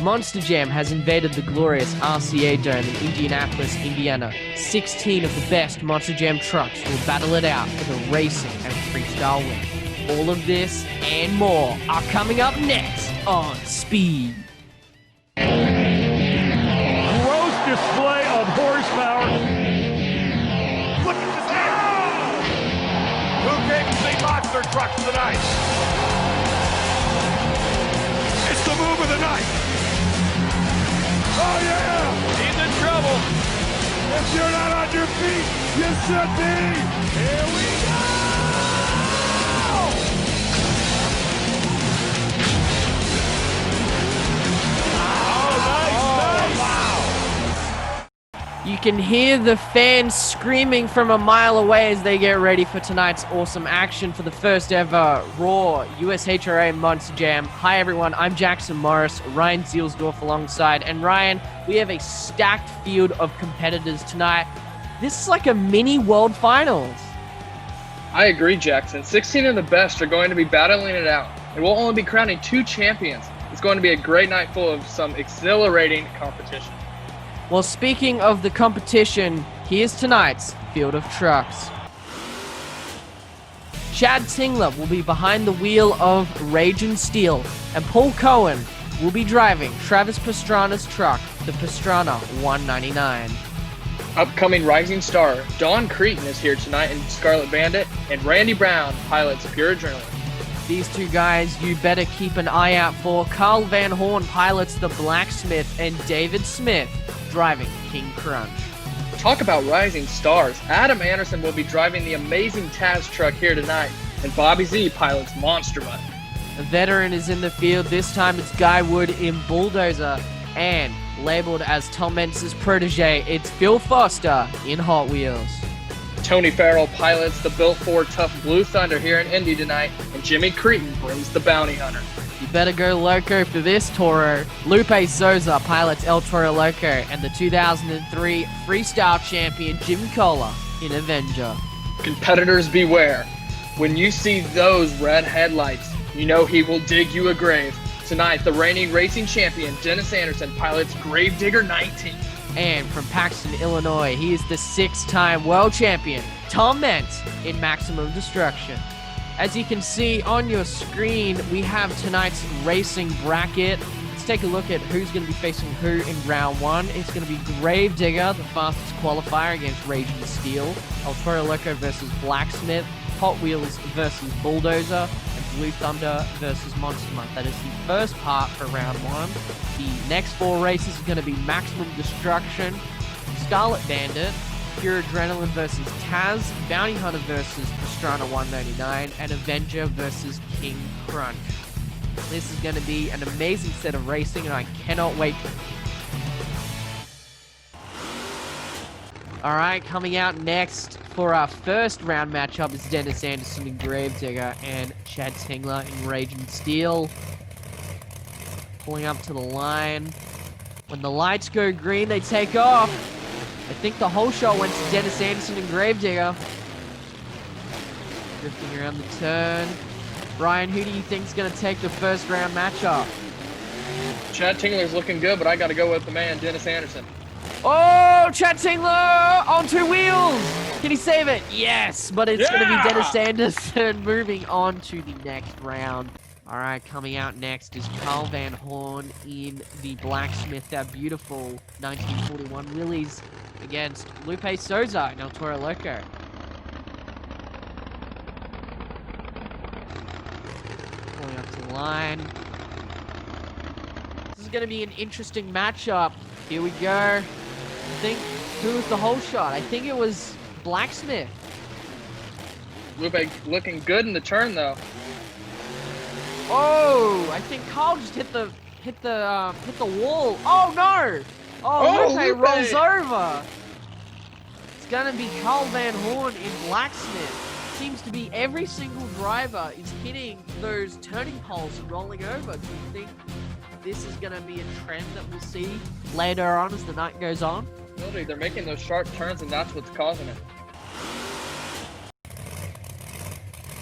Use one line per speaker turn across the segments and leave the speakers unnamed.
Monster Jam has invaded the glorious RCA Dome in Indianapolis, Indiana. 16 of the best Monster Jam trucks will battle it out for the racing and freestyle win. All of this and more are coming up next on Speed.
Gross display of horsepower.
Look at this air! Who takes the monster trucks tonight? It's the move of the night. Oh yeah! He's in trouble. If you're not on your feet, you should be. Here we go!
You can hear the fans screaming from a mile away as they get ready for tonight's awesome action for the first ever Raw USHRA Monster Jam. Hi everyone, I'm Jackson Morris, Ryan Zielsdorf alongside, and Ryan, we have a stacked field of competitors tonight. This is like a mini World Finals.
I agree, Jackson. 16 of the best are going to be battling it out, and we'll only be crowning 2 champions. It's going to be a great night full of some exhilarating competition.
Well, speaking of the competition, here's tonight's field of trucks. Chad Tingler will be behind the wheel of Raging Steel, and Paul Cohen will be driving Travis Pastrana's truck, the Pastrana 199.
Upcoming rising star Don Creten is here tonight in Scarlet Bandit, and Randy Brown pilots Pure Adrenaline.
These two guys you better keep an eye out for. Carl Van Horn pilots the Blacksmith, and David Smith driving King Crunch.
Talk about rising stars. Adam Anderson will be driving the amazing Taz truck here tonight, and Bobby Z pilots Monster Mutt.
A veteran is in the field. This time it's Guy Wood in Bulldozer, and labeled as Tom Mentz's protege, it's Phil Foster in Hot Wheels.
Tony Farrell pilots the Built Ford Tough Blue Thunder here in Indy tonight, and Jimmy Creten brings the Bounty Hunter.
You better go loco for this, Toro. Lupe Souza pilots El Toro Loco, and the 2003 freestyle champion Jim Cola in Avenger.
Competitors beware. When you see those red headlights, you know he will dig you a grave. Tonight, the reigning racing champion Dennis Anderson pilots Gravedigger 19.
And from Paxton, Illinois, he is the 6-time world champion Tom Mentz in Maximum Destruction. As you can see on your screen, we have tonight's racing bracket. Let's take a look at who's going to be facing who in round 1. It's going to be Gravedigger, the fastest qualifier, against Raging Steel. El Toro Loco versus Blacksmith. Hot Wheels versus Bulldozer. And Blue Thunder versus Monster Mutt. That is the first part for round 1. The next 4 races are going to be Maximum Destruction, Scarlet Bandit, Pure Adrenaline versus Taz, Bounty Hunter versus Pastrana 199, and Avenger versus King Crunch. This is going to be an amazing set of racing, and I cannot wait. Alright, coming out next for our first round matchup is Dennis Anderson in Gravedigger and Chad Tingler in Raging Steel. Pulling up to the line. When the lights go green, they take off. I think the whole shot went to Dennis Anderson and Gravedigger. Drifting around the turn. Ryan, who do you think is going to take the first round matchup?
Chad Tingler's looking good, but I got to go with the man, Dennis Anderson.
Oh, Chad Tingler on 2 wheels. Can he save it? Yes, but it's going to be Dennis Anderson moving on to the next round. All right, coming out next is Carl Van Horn in the Blacksmith, that beautiful 1941 Willys against Lupe Souza in El Toro Loco. Pulling up to the line. This is going to be an interesting matchup. Here we go. I think, who was the whole shot? I think it was Blacksmith.
Lupe looking good in the turn, though.
Oh, I think Carl just hit the wall. Oh no! Oh, Lupe rolls over. It's gonna be Carl Van Horn in Blacksmith. Seems to be every single driver is hitting those turning poles and rolling over. Do you think this is gonna be a trend that we'll see later on as the night goes on?
Really, they're making those sharp turns, and that's what's causing it.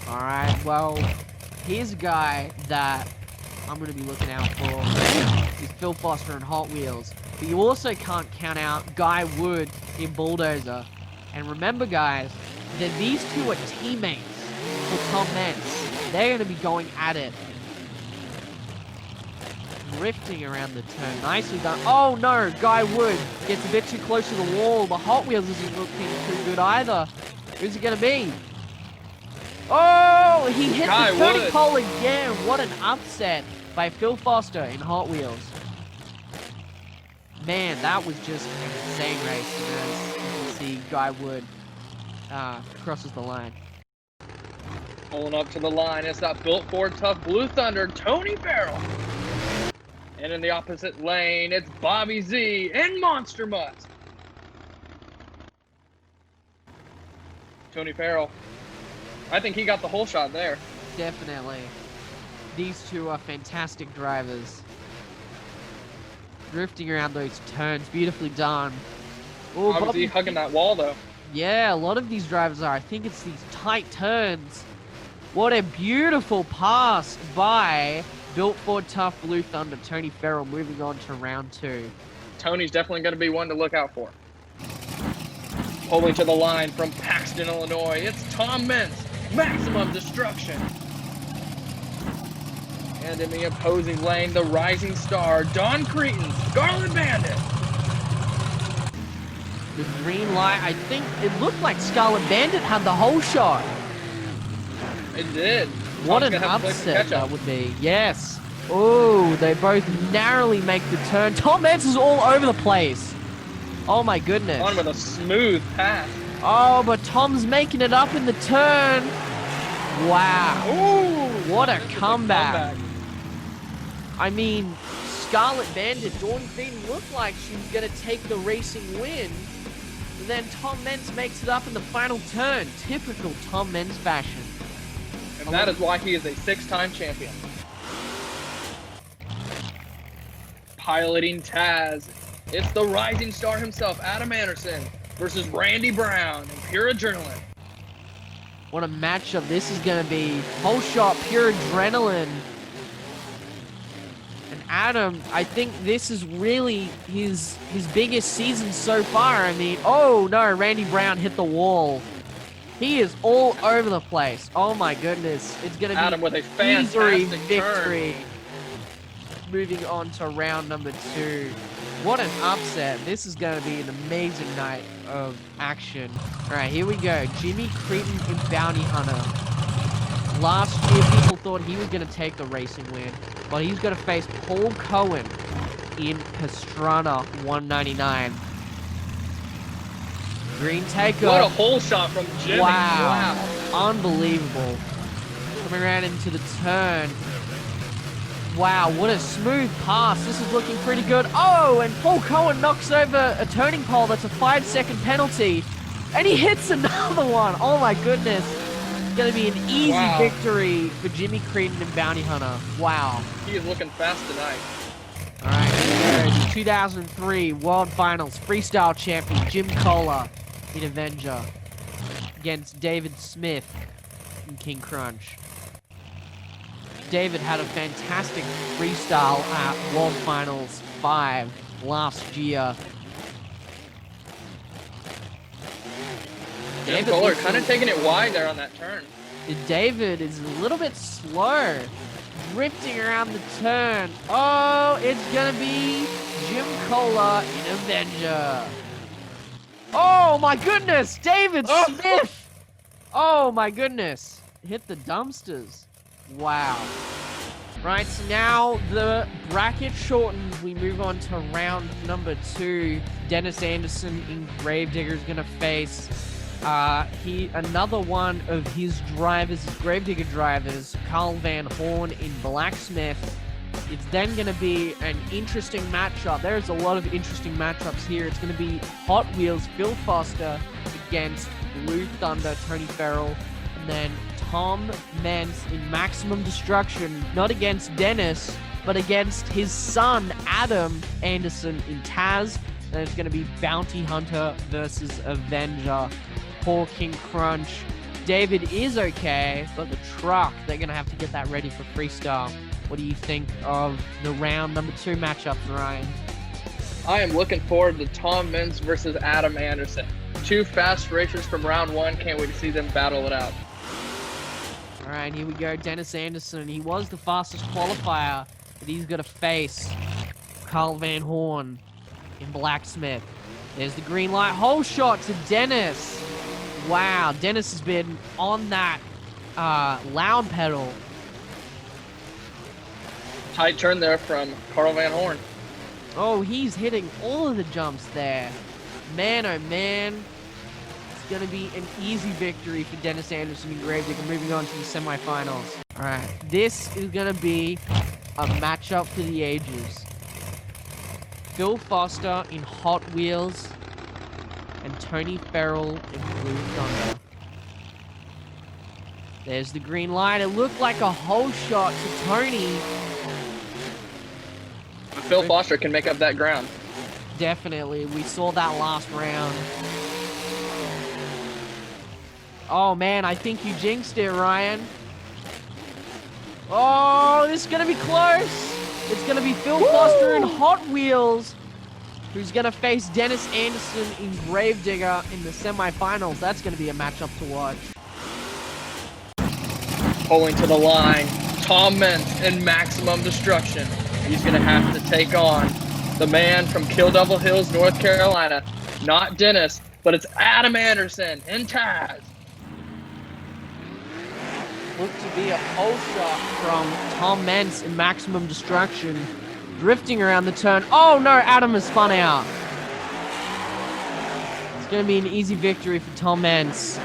All right, well. Here's a guy that I'm going to be looking out for is Phil Foster and Hot Wheels. But you also can't count out Guy Wood in Bulldozer. And remember, guys, that these two are teammates for Tom Meents. They're going to be going at it. Drifting around the turn. Nicely done. Oh, no. Guy Wood gets a bit too close to the wall. The Hot Wheels isn't looking too good either. Who's it going to be? Oh, he hit
Guy
the turning
Wood.
pole again. What an upset by Phil Foster in Hot Wheels. Man, that was just an insane race. And as you can see, Guy Wood crosses the line.
Pulling up to the line, it's that Built Ford Tough Blue Thunder, Tony Farrell. And in the opposite lane, it's Bobby Z and Monster Mutt. Tony Farrell. I think he got the whole shot there.
Definitely. These two are fantastic drivers. Drifting around those turns. Beautifully done. Oh,
Bobby Z hugging that wall, though.
Yeah, a lot of these drivers are. I think it's these tight turns. What a beautiful pass by Built Ford Tough Blue Thunder, Tony Farrell, moving on to round 2.
Tony's definitely going to be one to look out for. Pulling to the line from Paxton, Illinois, it's Tom Meents, Maximum Destruction. And in the opposing lane, the rising star, Don Creten, Scarlet Bandit.
The green light, I think it looked like Scarlet Bandit had the whole shot.
It did.
What
Tom's
an
gonna have to
upset
catch up.
that would be. Yes. Oh, they both narrowly make the turn. Tom Meents is all over the place. Oh my goodness.
On with a smooth pass.
Oh, but Tom's making it up in the turn. Wow.
Ooh,
What a
this is
comeback. I mean, Scarlet Bandit, Dawn Creten looked like she was going to take the racing win. And then Tom Meents makes it up in the final turn. Typical Tom Meents fashion.
And that is why he is a 6-time champion. Piloting Taz, it's the rising star himself, Adam Anderson, versus Randy Brown in Pure Adrenaline.
What a matchup this is going to be. Whole shot, pure adrenaline. And Adam, I think this is really his biggest season so far. I mean, oh no, Randy Brown hit the wall. He is all over the place. Oh my goodness. It's going to be
Adam with a
easy
fantastic
victory. Moving on to round number 2. What an upset. This is going to be an amazing night of action. All right, here we go. Jimmy Creten in Bounty Hunter. Last year, people thought he was going to take the racing win, but he's going to face Paul Cohen in Pastrana 199. Green takeoff.
What a hole shot from Jimmy.
Wow. Unbelievable. Coming around into the turn. Wow, what a smooth pass. This is looking pretty good. Oh, and Paul Cohen knocks over a turning pole. That's a 5-second penalty. And he hits another one. Oh my goodness. It's going to be an easy victory for Jimmy Creten and Bounty Hunter. Wow.
He is looking fast tonight.
All right, here we go. The 2003 World Finals Freestyle Champion Jim Kohler in Avenger against David Smith in King Crunch. David had a fantastic freestyle at World Finals 5 last year.
Jim Kohler kind of taking it wide there on that turn.
David is a little bit slow. Drifting around the turn. Oh, it's going to be Jim Kohler in Avenger. Oh, my goodness. David Smith. Oh, my goodness. Hit the dumpsters. Wow. Right, so now the bracket shortens. We move on to round number 2. Dennis Anderson in Gravedigger is going to face another one of his drivers, his Gravedigger drivers, Carl Van Horn in Blacksmith. It's then going to be an interesting matchup. There's a lot of interesting matchups here. It's going to be Hot Wheels, Phil Foster against Blue Thunder, Tony Farrell, and then Tom Meents in Maximum Destruction, not against Dennis, but against his son, Adam Anderson in Taz. And it's going to be Bounty Hunter versus Avenger. Poor King Crunch. David is okay, but the truck, they're going to have to get that ready for freestyle. What do you think of the round number 2 matchups, Ryan?
I am looking forward to Tom Meents versus Adam Anderson. 2 fast racers from round 1. Can't wait to see them battle it out.
All right, here we go. Dennis Anderson. He was the fastest qualifier, but he's got to face Carl Van Horn in Blacksmith. There's the green light. Hole shot to Dennis. Wow, Dennis has been on that loud pedal.
Tight turn there from Carl Van Horn.
Oh, he's hitting all of the jumps there. Man, oh man. It's going to be an easy victory for Dennis Anderson and Gravedigger moving on to the semifinals. All right, this is going to be a matchup for the ages. Phil Foster in Hot Wheels and Tony Farrell in Blue Thunder. There's the green light. It looked like a hole shot to Tony.
Phil Foster can make up that ground.
Definitely. We saw that last round. Oh, man, I think you jinxed it, Ryan. Oh, this is going to be close. It's going to be Phil Foster in Hot Wheels, who's going to face Dennis Anderson in Gravedigger in the semifinals. That's going to be a matchup to watch.
Pulling to the line, Tom Meents in Maximum Destruction. He's going to have to take on the man from Kill Devil Hills, North Carolina. Not Dennis, but it's Adam Anderson in Taz.
Looked to be a hole shot from Tom Meents in Maximum Destruction. Drifting around the turn. Oh no, Adam has spun out. It's going to be an easy victory for Tom Meents.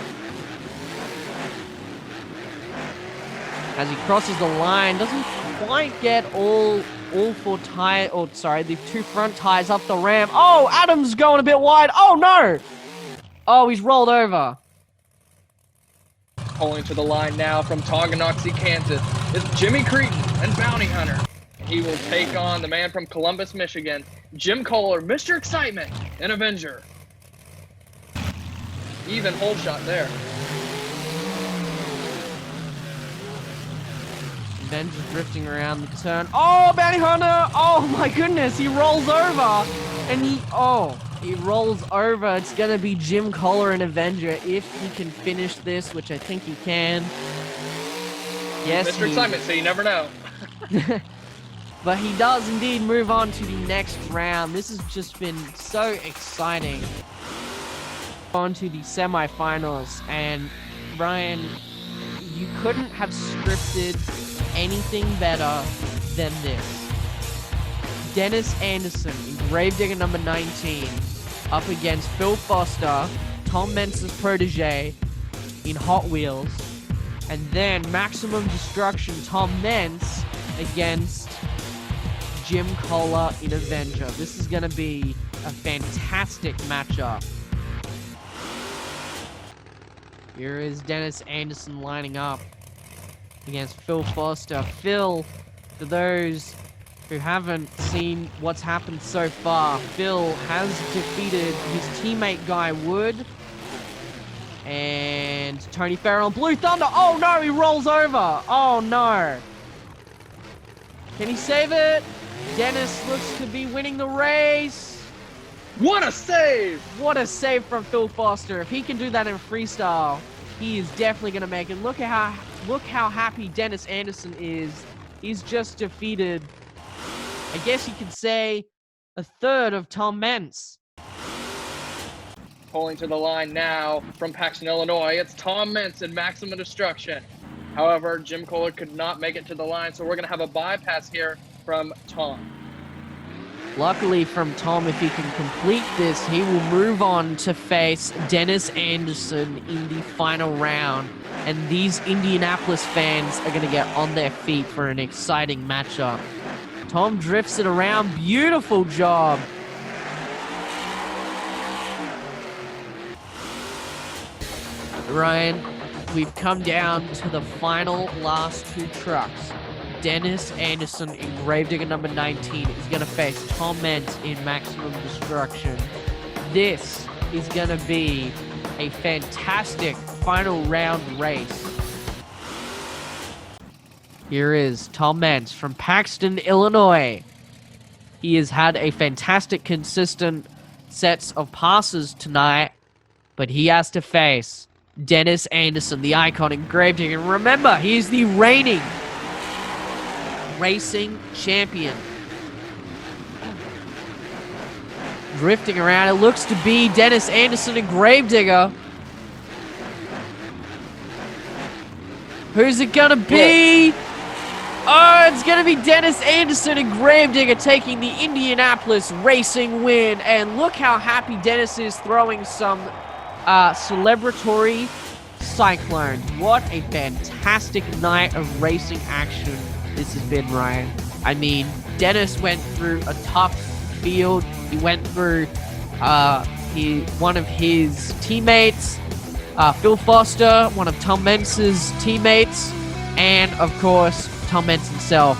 As he crosses the line, doesn't quite get all 4 tires, or sorry, the 2 front tires up the ramp. Oh, Adam's going a bit wide. Oh no! Oh, he's rolled over.
Pulling to the line now from Tonganoxie, Kansas, it's Jimmy Creten and Bounty Hunter. He will take on the man from Columbus, Michigan, Jim Kohler, Mr. Excitement, and Avenger. Even hole shot there.
Avenger drifting around the turn. Oh, Bounty Hunter! Oh my goodness, he rolls over, and he rolls over. It's gonna be Jim Kohler and Avenger if he can finish this, which I think he can. Yes,
Mr. Excitement, so you never know.
But he does indeed move on to the next round. This has just been so exciting. On to the semifinals, and Brian, you couldn't have scripted anything better than this. Dennis Anderson in Gravedigger number 19 up against Phil Foster, Tom Meents' protege in Hot Wheels, and then Maximum Destruction Tom Meents against Jim Kohler in Avenger. This is going to be a fantastic matchup. Here is Dennis Anderson lining up against Phil Foster. Phil, for those who haven't seen what's happened so far, Phil has defeated his teammate Guy Wood and Tony Farrell and Blue Thunder. Oh no, he rolls over. Oh no. Can he save it? Dennis looks to be winning the race.
What a save!
What a save from Phil Foster. If he can do that in freestyle, he is definitely going to make it. Look how happy Dennis Anderson is. He's just defeated, I guess you could say, a third of Tom Meents.
Pulling to the line now from Paxton, Illinois, it's Tom Meents in Maximum Destruction. However, Jim Kohler could not make it to the line, so we're going to have a bypass here from Tom.
Luckily from Tom, if he can complete this, he will move on to face Dennis Anderson in the final round. And these Indianapolis fans are going to get on their feet for an exciting matchup. Tom drifts it around. Beautiful job. Ryan, we've come down to the final last 2 trucks. Dennis Anderson in Gravedigger number 19 is going to face Tom Meents in Maximum Destruction. This is going to be a fantastic final round race. Here is Tom Meents from Paxton, Illinois. He has had a fantastic, consistent sets of passes tonight, but he has to face Dennis Anderson, the icon in Gravedigger. And remember, he is the reigning racing champion. Drifting around, it looks to be Dennis Anderson and Gravedigger. Who's it gonna be? Oh, it's gonna be Dennis Anderson and Gravedigger taking the Indianapolis racing win. And look how happy Dennis is, throwing some celebratory cyclones. What a fantastic night of racing action this has been, Ryan. I mean, Dennis went through a tough field. He went through one of his teammates, Phil Foster, one of Tom Meents' teammates, and of course Tom Meents himself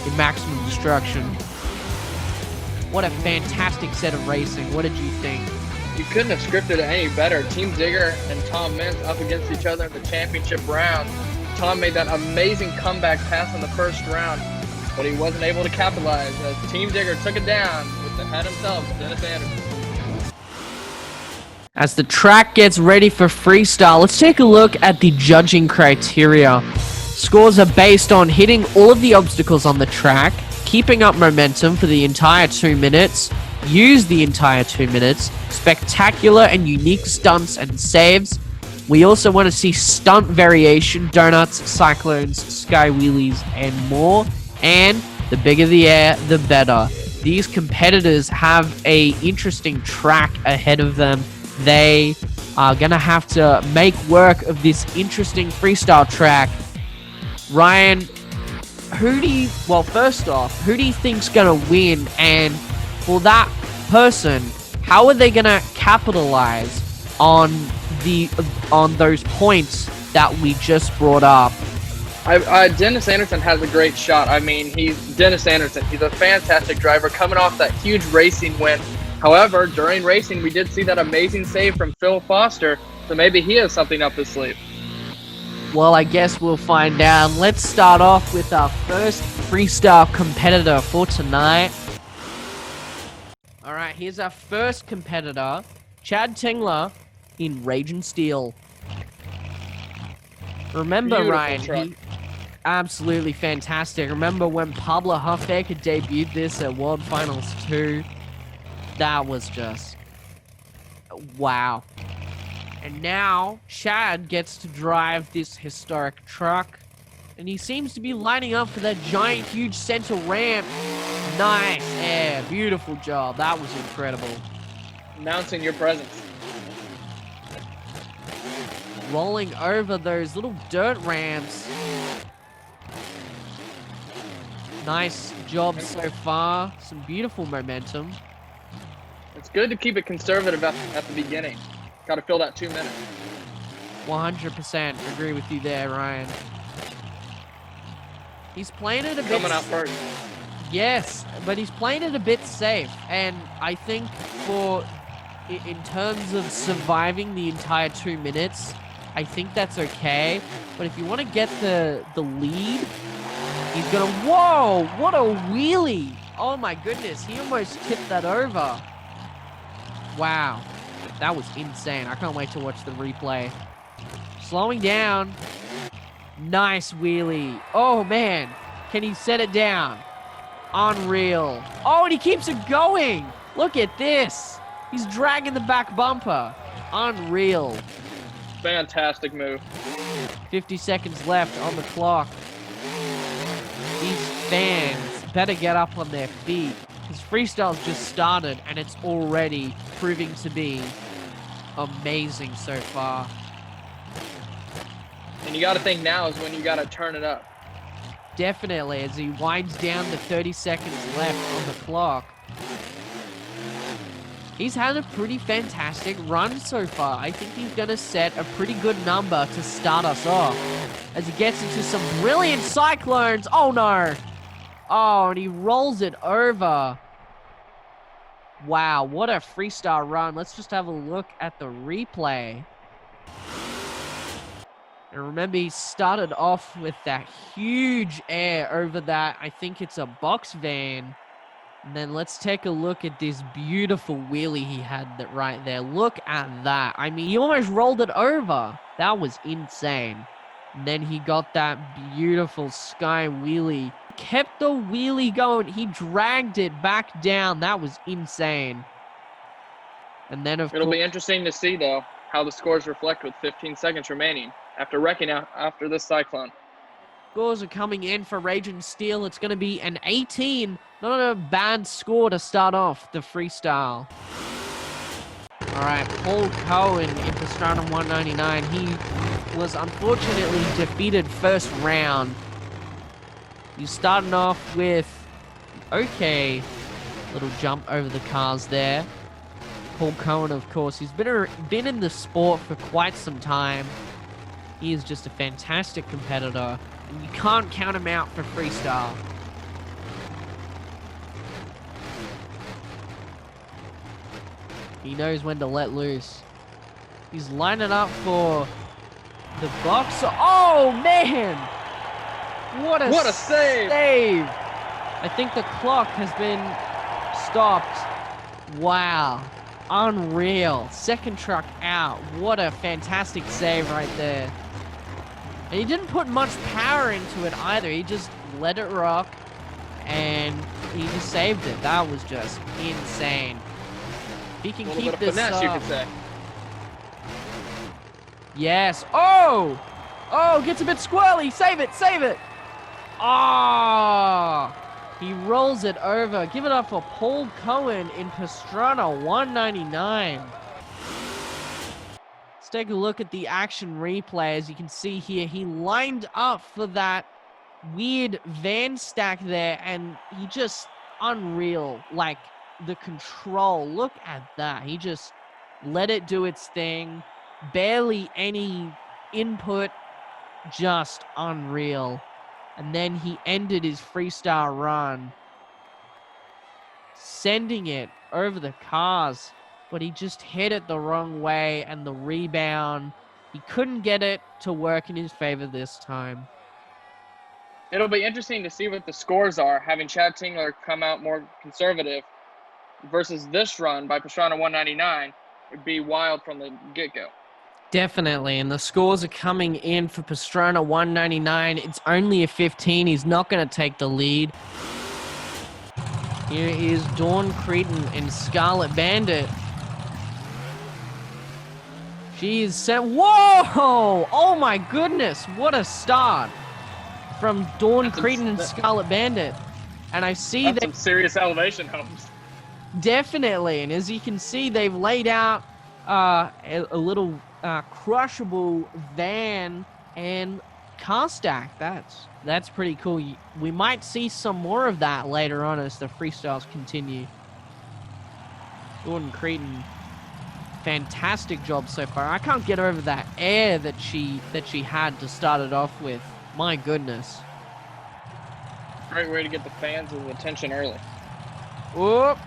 in Maximum Destruction. What a fantastic set of racing. What did you think?
You couldn't have scripted it any better. Team Digger and Tom Meents up against each other in the championship round. Tom made that amazing comeback pass in the first round, but he wasn't able to capitalize as Team Digger took it down with the head himself, Dennis Anderson.
As the track gets ready for freestyle, let's take a look at the judging criteria. Scores are based on hitting all of the obstacles on the track, keeping up momentum for the entire 2 minutes, use the entire 2 minutes, spectacular and unique stunts and saves. We also want to see stunt variation, donuts, cyclones, sky wheelies, and more. And the bigger the air, the better. These competitors have a interesting track ahead of them. They are going to have to make work of this interesting freestyle track. Ryan, first off, who do you think's going to win? And for that person, how are they going to capitalize on those points that we just brought up?
Dennis Anderson has a great shot. I mean, he's Dennis Anderson. He's a fantastic driver coming off that huge racing win. However, during racing, we did see that amazing save from Phil Foster, so maybe he has something up his sleeve.
Well, I guess we'll find out. Let's start off with our first freestyle competitor for tonight. All right, here's our first competitor, Chad Tingler in Rage and Steel. Remember,
Beautiful
Ryan,
truck.
Absolutely fantastic. Remember when Pablo Huffbaker debuted this at World Finals 2? That was just wow. And now Chad gets to drive this historic truck, and he seems to be lining up for that giant, huge center ramp. Nice air, beautiful job. That was incredible.
Announcing your presence.
Rolling over those little dirt ramps. Nice job so far. Some beautiful momentum.
It's good to keep it conservative at the beginning. Got to fill that 2 minutes.
100% agree with you there, Ryan. He's playing it a bit...
Coming out first.
Yes, but he's playing it a bit safe. And I think in terms of surviving the entire 2 minutes, I think that's okay. But if you want to get the lead, he's going to... Whoa! What a wheelie! Oh my goodness, he almost tipped that over. Wow. That was insane. I can't wait to watch the replay. Slowing down. Nice wheelie. Oh, man. Can he set it down? Unreal. Oh, and he keeps it going. Look at this. He's dragging the back bumper. Unreal.
Fantastic move.
50 seconds left on the clock. These fans better get up on their feet. Because freestyle's just started, and it's already proving to be amazing so far.
And you got to think now is when you got to turn it up.
Definitely, as he winds down the 30 seconds left on the clock. He's had a pretty fantastic run so far. I think he's going to set a pretty good number to start us off. As he gets into some brilliant cyclones. Oh, no. Oh, and he rolls it over. Wow, what a freestyle run. Let's just have a look at the replay. And remember, he started off with that huge air over that, I think it's a box van. And then let's take a look at this beautiful wheelie he had right there. Look at that. I mean, he almost rolled it over. That was insane. And then he got that beautiful sky wheelie. Kept the wheelie going. He dragged it back down. That was insane. And then, of course,
it'll be interesting to see, though, how the scores reflect with 15 seconds remaining after wrecking out after this cyclone.
Scores are coming in for Raging Steel. It's going to be an 18. Not a bad score to start off the freestyle. All right, Paul Cohen in Pastrana 199. He was unfortunately defeated first round. He's starting off with okay little jump over the cars there. Paul Cohen, of course, he's been in the sport for quite some time. He is just a fantastic competitor, and you can't count him out for freestyle. He knows when to let loose. He's lining up for the box. Oh, man! What a save! I think the clock has been stopped. Wow. Unreal. Second truck out. What a fantastic save right there. And he didn't put much power into it either. He just let it rock, and he just saved it. That was just insane. If he can keep this
finesse,
up,
you could say.
Yes. Oh! Oh, gets a bit squirrely. Save it, save it. Ah! He rolls it over. Give it up for Paul Cohen in Pastrana 199. Let's take a look at the action replay. As you can see here, he lined up for that weird van stack there, and he just unreal. Like, the control. Look at that. He just let it do its thing. Barely any input. Just unreal. And then he ended his freestyle run, sending it over the cars, but he just hit it the wrong way, and the rebound, he couldn't get it to work in his favor this time.
It'll be interesting to see what the scores are, having Chad Tingler come out more conservative versus this run by Pastrana 199. It'd be wild from the get-go.
Definitely, and the scores are coming in for Pastrana 199. It's only a 15. He's not going to take the lead. Here is Dawn Creten and Scarlet Bandit. She is set. Whoa! Oh my goodness, what a start from Dawn Creten and Scarlet Bandit. And I see
that's
that
some serious elevation, Holmes.
Definitely, and as you can see, they've laid out a little crushable van and car stack. That's pretty cool. We might see some more of that later on as the freestyles continue. Gordon Creten, fantastic job so far. I can't get over that air that she had to start it off with. My goodness.
Great way to get the fans' attention early.
Whoop!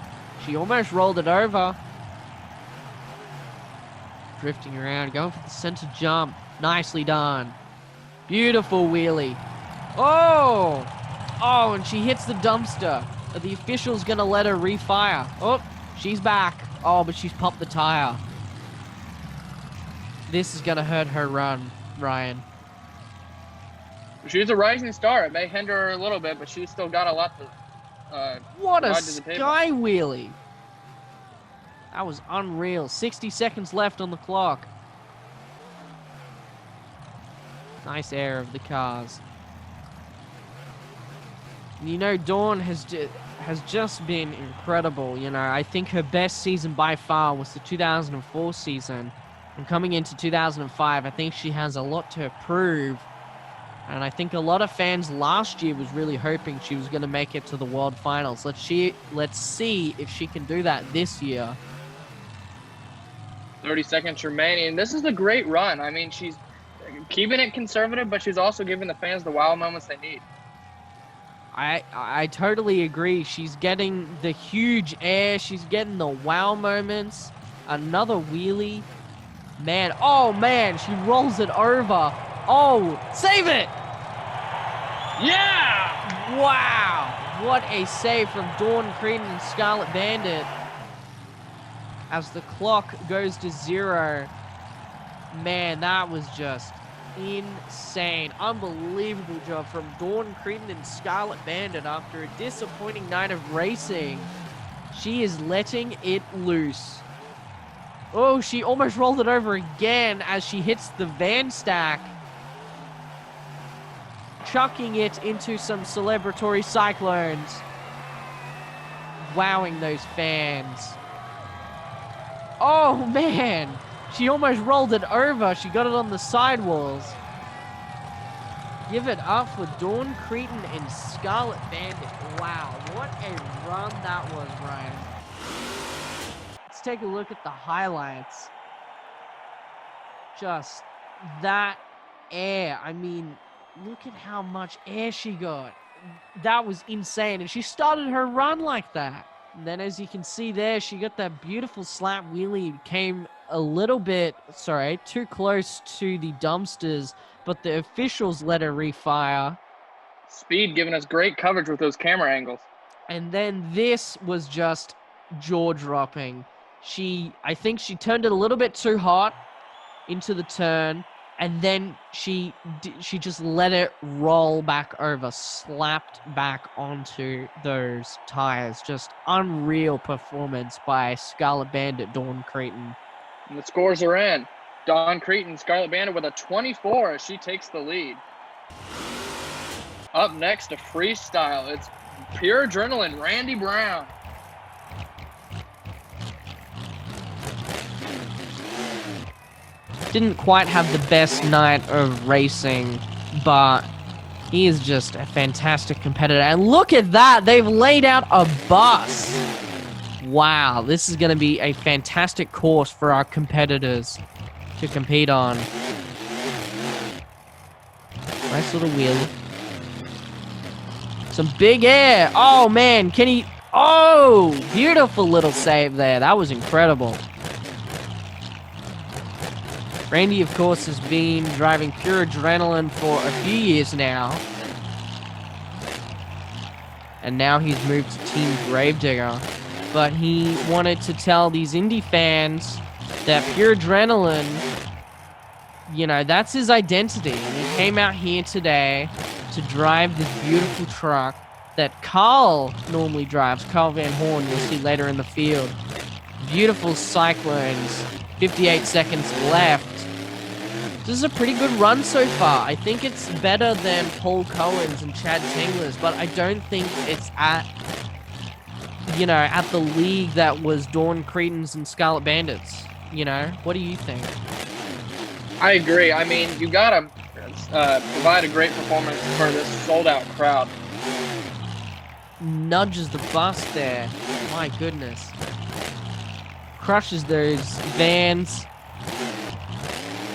She almost rolled it over. Drifting around, going for the center jump. Nicely done. Beautiful wheelie. Oh! Oh, and she hits the dumpster. Are the officials going to let her refire? Oh, she's back. Oh, but she's popped the tire. This is going to hurt her run, Ryan.
She's a rising star. It may hinder her a little bit, but she's still got a lot to
what a sky wheelie. That was unreal. 60 seconds left on the clock. Nice air of the cars. You know, Dawn has just been incredible. You know, I think her best season by far was the 2004 season. And coming into 2005, I think she has a lot to prove. And I think a lot of fans last year was really hoping she was going to make it to the World Finals. Let's see if she can do that this year.
30 seconds remaining. This is a great run. I mean, she's keeping it conservative, but she's also giving the fans the wow moments they need.
I totally agree. She's getting the huge air. She's getting the wow moments. Another wheelie. Man, oh man, she rolls it over. Oh, save it!
Yeah!
Wow! What a save from Dawn Creten and Scarlet Bandit. As the clock goes to 0. Man, that was just insane. Unbelievable job from Dawn Creten and Scarlet Bandit after a disappointing night of racing. She is letting it loose. Oh, she almost rolled it over again as she hits the van stack, chucking it into some celebratory cyclones, wowing those fans. Oh, man. She almost rolled it over. She got it on the sidewalls. Give it up for Dawn Creten and Scarlet Bandit. Wow, what a run that was, Ryan. Let's take a look at the highlights. Just that air. I mean, look at how much air she got. That was insane. And she started her run like that. And then as you can see there, she got that beautiful slap wheelie. Came a little bit, too close to the dumpsters, but the officials let her refire.
Speed giving us great coverage with those camera angles.
And then this was just jaw-dropping. I think she turned it a little bit too hot into the turn, and then she just let it roll back over, slapped back onto those tires. Just unreal performance by Scarlet Bandit Dawn Creten.
And the scores are in. Dawn Creten, Scarlet Bandit with a 24 as she takes the lead. Up next to freestyle, it's pure adrenaline, Randy Brown.
Didn't quite have the best night of racing, but he is just a fantastic competitor. And look at that, they've laid out a bus. Wow, this is going to be a fantastic course for our competitors to compete on. Nice little wheel. Some big air. Oh, man, can he... Oh, beautiful little save there. That was incredible. Randy, of course, has been driving pure adrenaline for a few years now. And now he's moved to Team Gravedigger. But he wanted to tell these indie fans that pure adrenaline, you know, that's his identity. And he came out here today to drive this beautiful truck that Carl normally drives. Carl Van Horn, you'll see later in the field. Beautiful cyclones. 58 seconds left. This is a pretty good run so far. I think it's better than Paul Cohen's and Chad Tingler's, but I don't think it's at the league that was Dawn Creten's and Scarlet Bandits. You know, what do you think?
I agree. I mean, you gotta provide a great performance for this sold-out crowd.
Nudges the bus there. My goodness. Crushes those vans.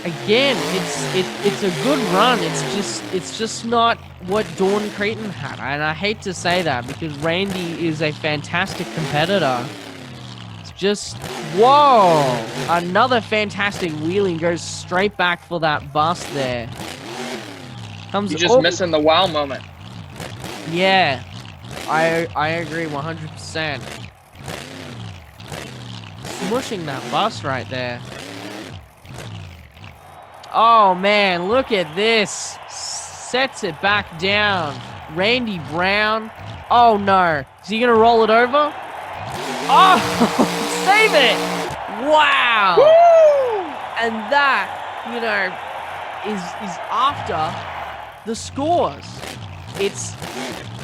Again, it's a good run. It's just not what Dawn Creten had, and I hate to say that because Randy is a fantastic competitor. It's just whoa, another fantastic wheeling, goes straight back for that bus there.
You're just missing the wow moment.
Yeah, I agree 100%. Smushing that bus right there. Oh, man, look at this. Sets it back down. Randy Brown. Oh, no. Is he going to roll it over? Oh, save it. Wow. Woo! And that, is after the scores. It's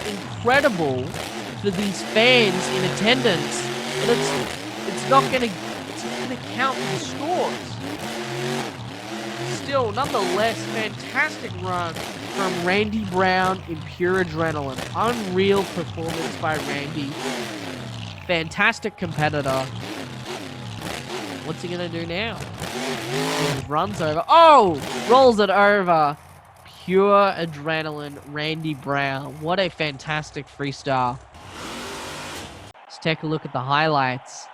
incredible for these fans in attendance, but it's not going to count for the scores. Still, nonetheless, fantastic run from Randy Brown in pure adrenaline. Unreal performance by Randy. Fantastic competitor. What's he going to do now? He runs over. Oh! Rolls it over. Pure adrenaline, Randy Brown. What a fantastic freestyle. Let's take a look at the highlights.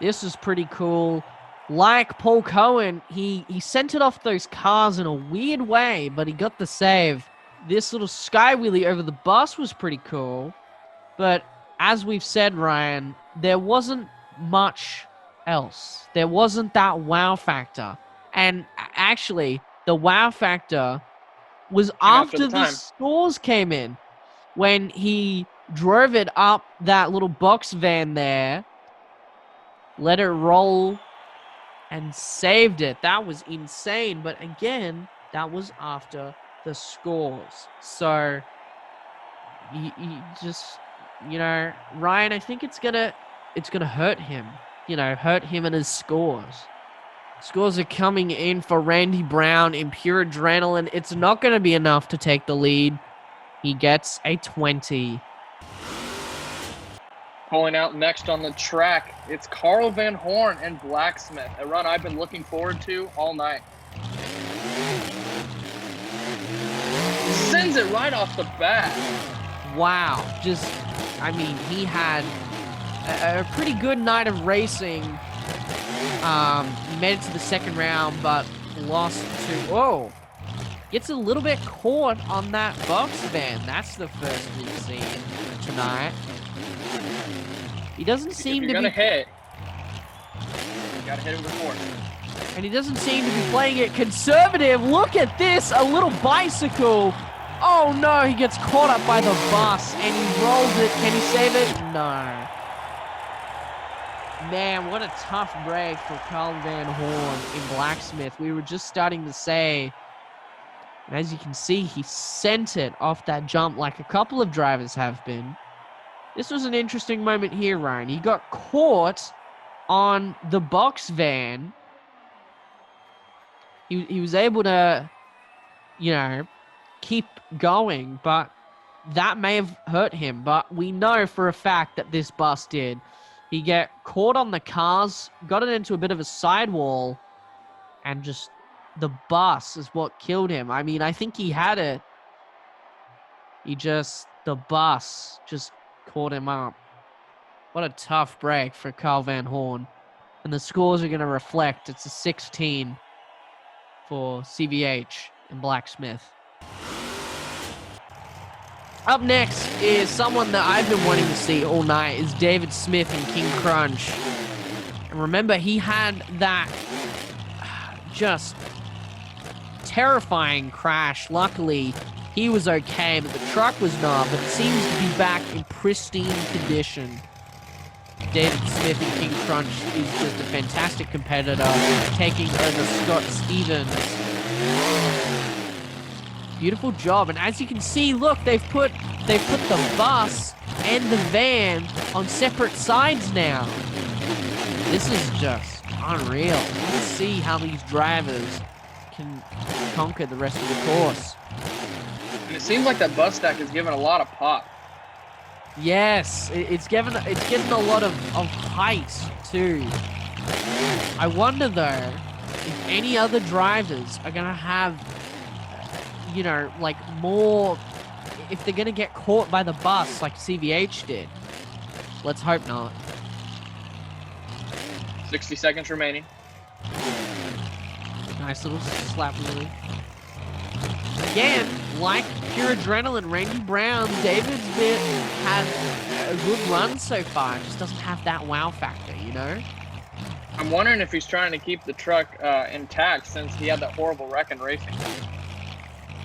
This is pretty cool. like Paul Cohen, he sent it off those cars in a weird way, but he got the save. This little sky wheelie over the bus was pretty cool, but as we've said, Ryan, there wasn't much else. There wasn't that wow factor. And actually, the wow factor was after the scores came in, when he drove it up that little box van there, let it roll, and saved it. That was insane. But again, that was after the scores. So, you just, Ryan, I think it's gonna hurt him. Hurt him and his scores. Scores are coming in for Randy Brown in pure adrenaline. It's not going to be enough to take the lead. He gets a 20.
Pulling out next on the track, it's Carl Van Horn and Blacksmith, a run I've been looking forward to all night. Sends it right off the bat.
Wow. He had a pretty good night of racing. Made it to the second round, but lost to... Whoa. Gets a little bit caught on that box van. That's the first we've seen tonight. He doesn't seem to be...
You're gonna hit. You gotta hit it with force.
And he doesn't seem to be playing it conservative. Look at this. A little bicycle. Oh, no. He gets caught up by the bus, and he rolls it. Can he save it? No. Man, what a tough break for Carl Van Horn in Blacksmith. We were just starting to say, and as you can see, he sent it off that jump like a couple of drivers have been. This was an interesting moment here, Ryan. He got caught on the box van. He was able to, keep going, but that may have hurt him. But we know for a fact that this bus did. He got caught on the cars, got it into a bit of a sidewall, and just the bus is what killed him. I think he had it. The bus just caught him up. What a tough break for Carl Van Horn. And the scores are going to reflect. It's a 16 for CVH and Blacksmith. Up next is someone that I've been wanting to see all night, is David Smith and King Crunch. And remember, he had that just terrifying crash. Luckily, he was okay, but the truck was not, but it seems to be back in pristine condition. David Smith and King Crunch is just a fantastic competitor, taking over Scott Stevens. Beautiful job, and as you can see, look, they've put the bus and the van on separate sides now. This is just unreal. Let's see how these drivers can conquer the rest of the course.
And it seems like that bus stack is giving a lot of pop.
Yes, it's getting a lot of height too. I wonder though if any other drivers are gonna have, more, if they're gonna get caught by the bus like CVH did. Let's hope not.
60 seconds remaining.
Nice little slap wheelie. Again, like pure adrenaline, Randy Brown, David's had a good run so far. Just doesn't have that wow factor,
I'm wondering if he's trying to keep the truck intact since he had that horrible wreck in racing.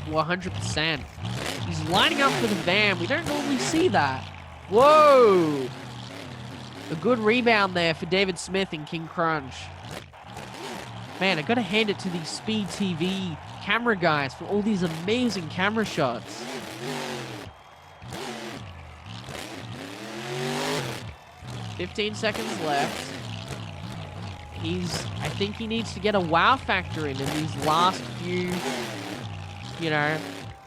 100%. He's lining up for the van. We don't normally see that. Whoa! A good rebound there for David Smith and King Crunch. Man, I gotta hand it to these Speed TV camera guys for all these amazing camera shots. $15 seconds left. I think he needs to get a wow factor in these last few,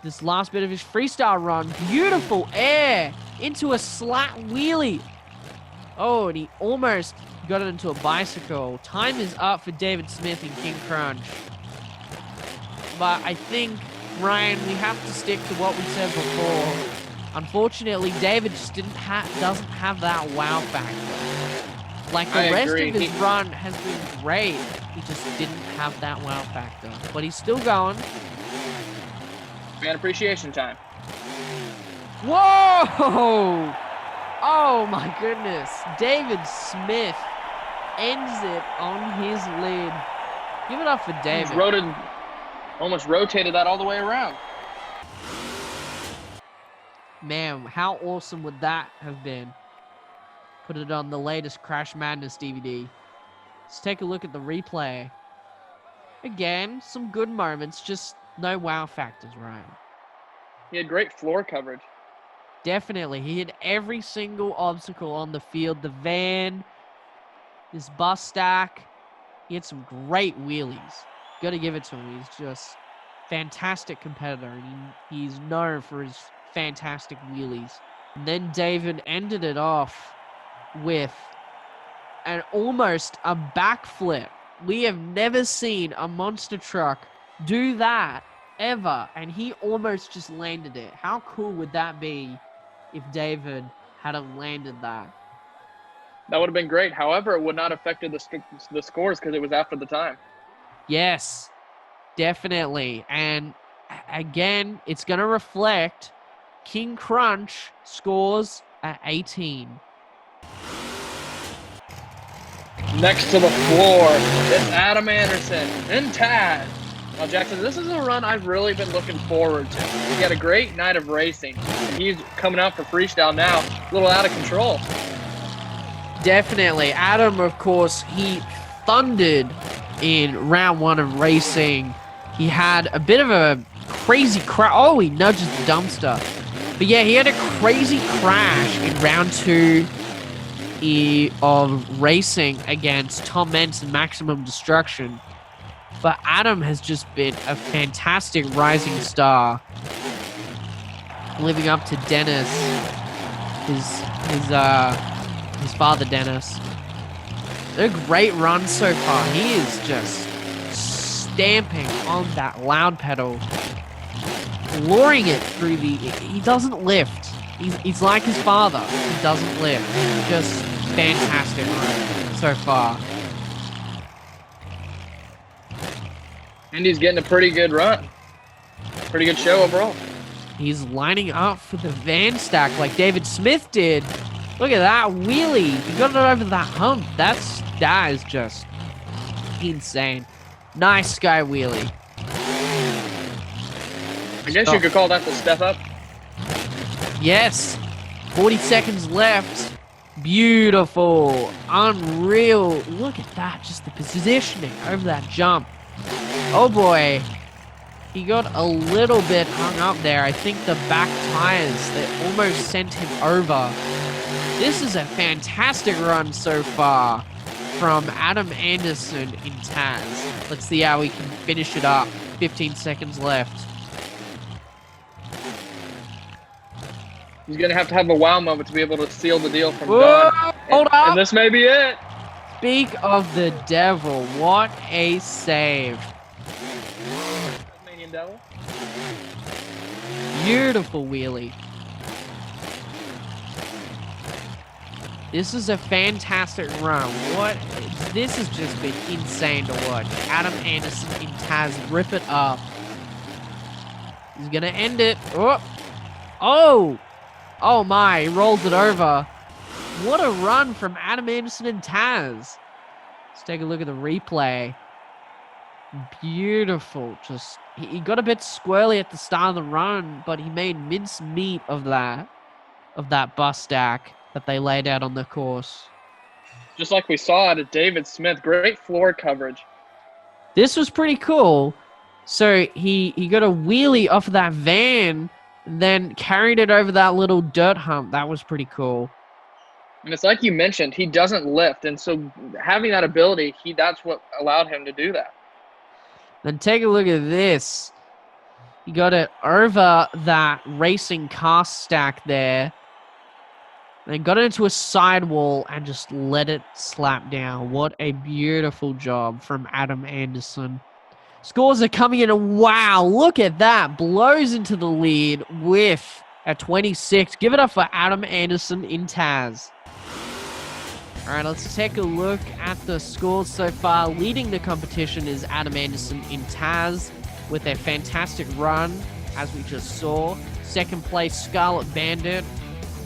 this last bit of his freestyle run. Beautiful air into a slat wheelie. Oh, and he almost got it into a bicycle. Time is up for David Smith and King Crunch. But I think, Ryan, we have to stick to what we said before. Unfortunately, David just doesn't have that wow factor. Like, the
I
rest
agree.
of his run has been great. He just didn't have that wow factor. But he's still going.
Fan appreciation time.
Whoa! Oh, my goodness. David Smith ends it on his lead. Give it up for David.
He's almost rotated that all the way around.
Man, how awesome would that have been? Put it on the latest Crash Madness DVD. Let's take a look at the replay. Again, some good moments, just no wow factors, right?
He had great floor coverage.
Definitely. He hit every single obstacle on the field. The van, this bus stack. He had some great wheelies. Got to give it to him. He's just fantastic competitor, and he's known for his fantastic wheelies. And then David ended it off with almost a backflip. We have never seen a monster truck do that ever, and he almost just landed it. How cool would that be if David had landed that?
That would have been great. However, it would not have affected the scores because it was after the time.
Yes, definitely. And again, it's going to reflect King Crunch scores at 18.
Next to the floor, it's Adam Anderson and Taz. Now, Jackson, this is a run I've really been looking forward to. He had a great night of racing. He's coming out for freestyle now, a little out of control.
Definitely. Adam, of course, he thundered in round one of racing. He had a bit of a crazy crash. Oh, he nudges the dumpster. But yeah, he had a crazy crash in round two of racing against Tom Meents and Maximum Destruction. But Adam has just been a fantastic rising star, living up to Dennis, his father Dennis. A great run so far. He is just stamping on that loud pedal, luring it through he doesn't lift. He's like his father. He doesn't lift. Just fantastic run so far.
And he's getting a pretty good run. Pretty good show overall.
He's lining up for the van stack like David Smith did. Look at that wheelie. He got it over that hump. That is just insane. Nice sky wheelie.
I guess you could call that the step up.
Yes. 40 seconds left. Beautiful. Unreal. Look at that. Just the positioning over that jump. Oh boy. He got a little bit hung up there. I think the back tires, they almost sent him over. This is a fantastic run so far from Adam Anderson in Taz. Let's see how we can finish it up. 15 seconds left.
He's going to have a wow moment to be able to seal the deal from Don.
Hold up.
And this may be it.
Speak of the devil. What a save.
Tasmanian Devil.
Beautiful wheelie. This is a fantastic run. This has just been insane to watch. Adam Anderson in Taz rip it up. He's going to end it. Oh my, he rolls it over. What a run from Adam Anderson and Taz. Let's take a look at the replay. Beautiful. Just he got a bit squirrely at the start of the run, but he made mincemeat of that bus stack that they laid out on the course.
Just like we saw out of David Smith, great floor coverage.
This was pretty cool. So he got a wheelie off of that van, then carried it over that little dirt hump. That was pretty cool.
And it's like you mentioned, he doesn't lift. And so having that ability, that's what allowed him to do that.
Then take a look at this. He got it over that racing car stack there. Then got it into a sidewall and just let it slap down. What a beautiful job from Adam Anderson. Scores are coming in, and wow, look at that. Blows into the lead with a 26. Give it up for Adam Anderson in Taz. All right, let's take a look at the scores so far. Leading the competition is Adam Anderson in Taz with a fantastic run, as we just saw. Second place, Scarlet Bandit,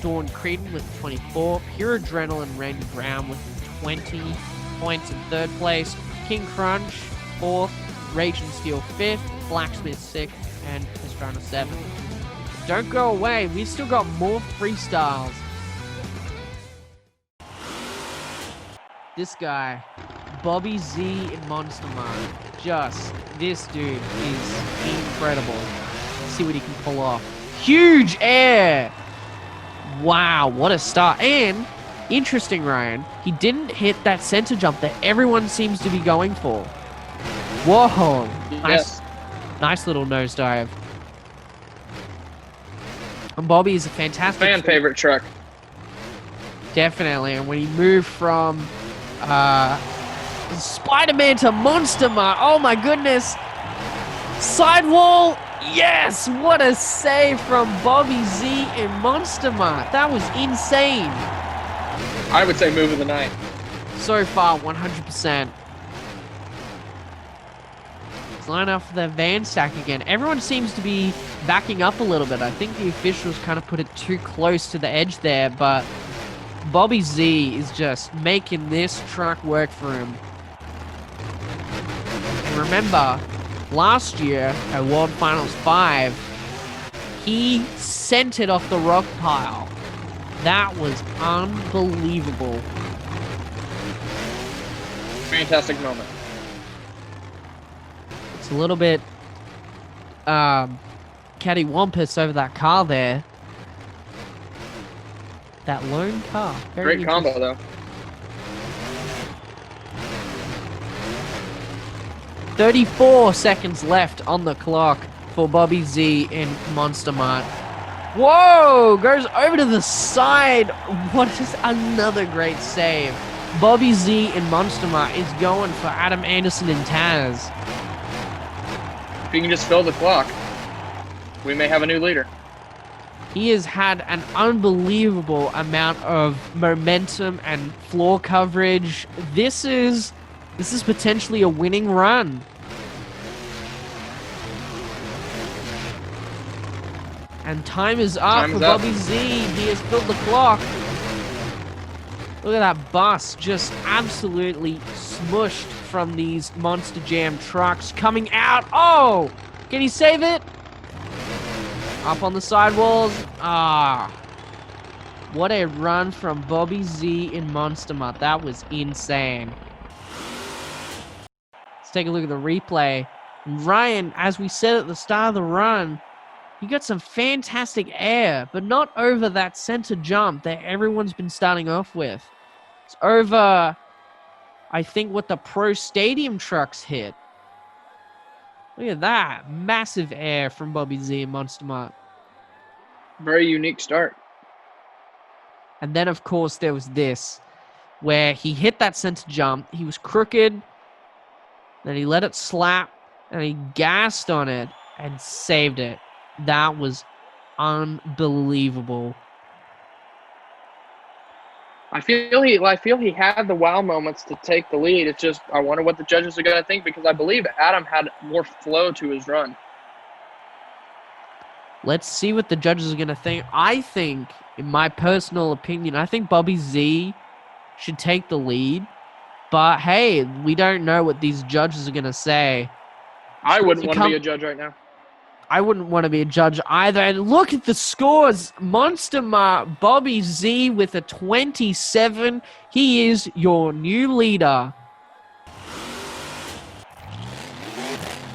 Dawn Creten with 24. Pure Adrenaline, Randy Brown with 20 points in third place. King Crunch, fourth. Rage and Steel, fifth. Blacksmith, sixth. And Pastrana, seventh. Don't go away. We've still got more freestyles. This guy, Bobby Z in Monster Mode. This dude is incredible. Let's see what he can pull off. Huge air! Wow, what a start. And, interesting, Ryan, he didn't hit that center jump that everyone seems to be going for. Whoa!
Yes.
Nice little nosedive. And Bobby is a fantastic...
Fan favorite truck.
Definitely, and when he moved from Spider-Man to Monster Mart, oh my goodness! Sidewall! Yes! What a save from Bobby Z in Monster Mart. That was insane.
I would say move of the night.
So far, 100%. Let's line up for the van stack again. Everyone seems to be backing up a little bit. I think the officials kind of put it too close to the edge there, but Bobby Z is just making this truck work for him. And remember, last year at World Finals 5, he sent it off the rock pile. That was unbelievable.
Fantastic moment.
It's a little bit cattywampus over that car there. That lone car. Very
Great combo, though.
34 seconds left on the clock for Bobby Z in Monster Mart. Whoa! Goes over to the side. What is another great save? Bobby Z in Monster Mart is going for Adam Anderson and Taz.
If you can just fill the clock, we may have a new leader.
He has had an unbelievable amount of momentum and floor coverage. This is potentially a winning run. And time is up for Bobby Z. He has filled the clock. Look at that bus just absolutely smushed from these Monster Jam trucks coming out. Oh! Can he save it? Up on the sidewalls. What a run from Bobby Z in Monster Mart. That was insane. Let's take a look at the replay. Ryan, as we said at the start of the run, you got some fantastic air, but not over that center jump that everyone's been starting off with. It's over, I think, what the Pro Stadium trucks hit. Look at that. Massive air from Bobby Z and Monster Mart.
Very unique start.
And then, of course, there was this, where he hit that center jump. He was crooked. Then he let it slap, and he gassed on it and saved it. That was unbelievable.
I feel he had the wow moments to take the lead. It's just, I wonder what the judges are going to think, because I believe Adam had more flow to his run.
Let's see what the judges are going to think. I think, in my personal opinion, I think Bobby Z should take the lead. But, hey, we don't know what these judges are going to say.
I wouldn't want to be a judge right now.
I wouldn't want to be a judge either. And look at the scores. Monster Mart, Bobby Z with a 27. He is your new leader.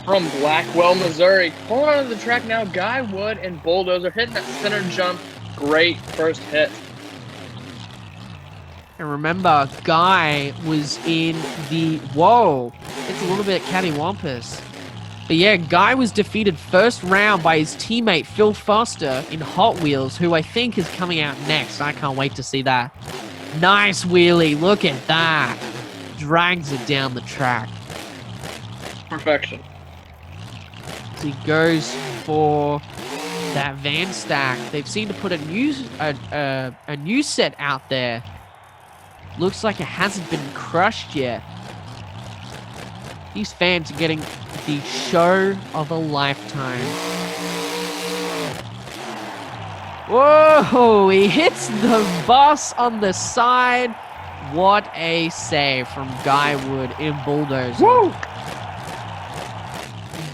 From Blackwell, Missouri. Pulling onto the track now, Guy Wood and Bulldozer hitting that center jump. Great first hit.
And remember, Guy was in the... Whoa. It's a little bit cattywampus. But yeah, Guy was defeated first round by his teammate Phil Foster in Hot Wheels, who I think is coming out next. I can't wait to see that. Nice wheelie. Look at that. Drags it down the track.
Perfection.
So he goes for that van stack. They've seemed to put a new set out there. Looks like it hasn't been crushed yet. These fans are getting the show of a lifetime. Whoa, he hits the bus on the side. What a save from Guy Wood in Bulldozer.
Woo!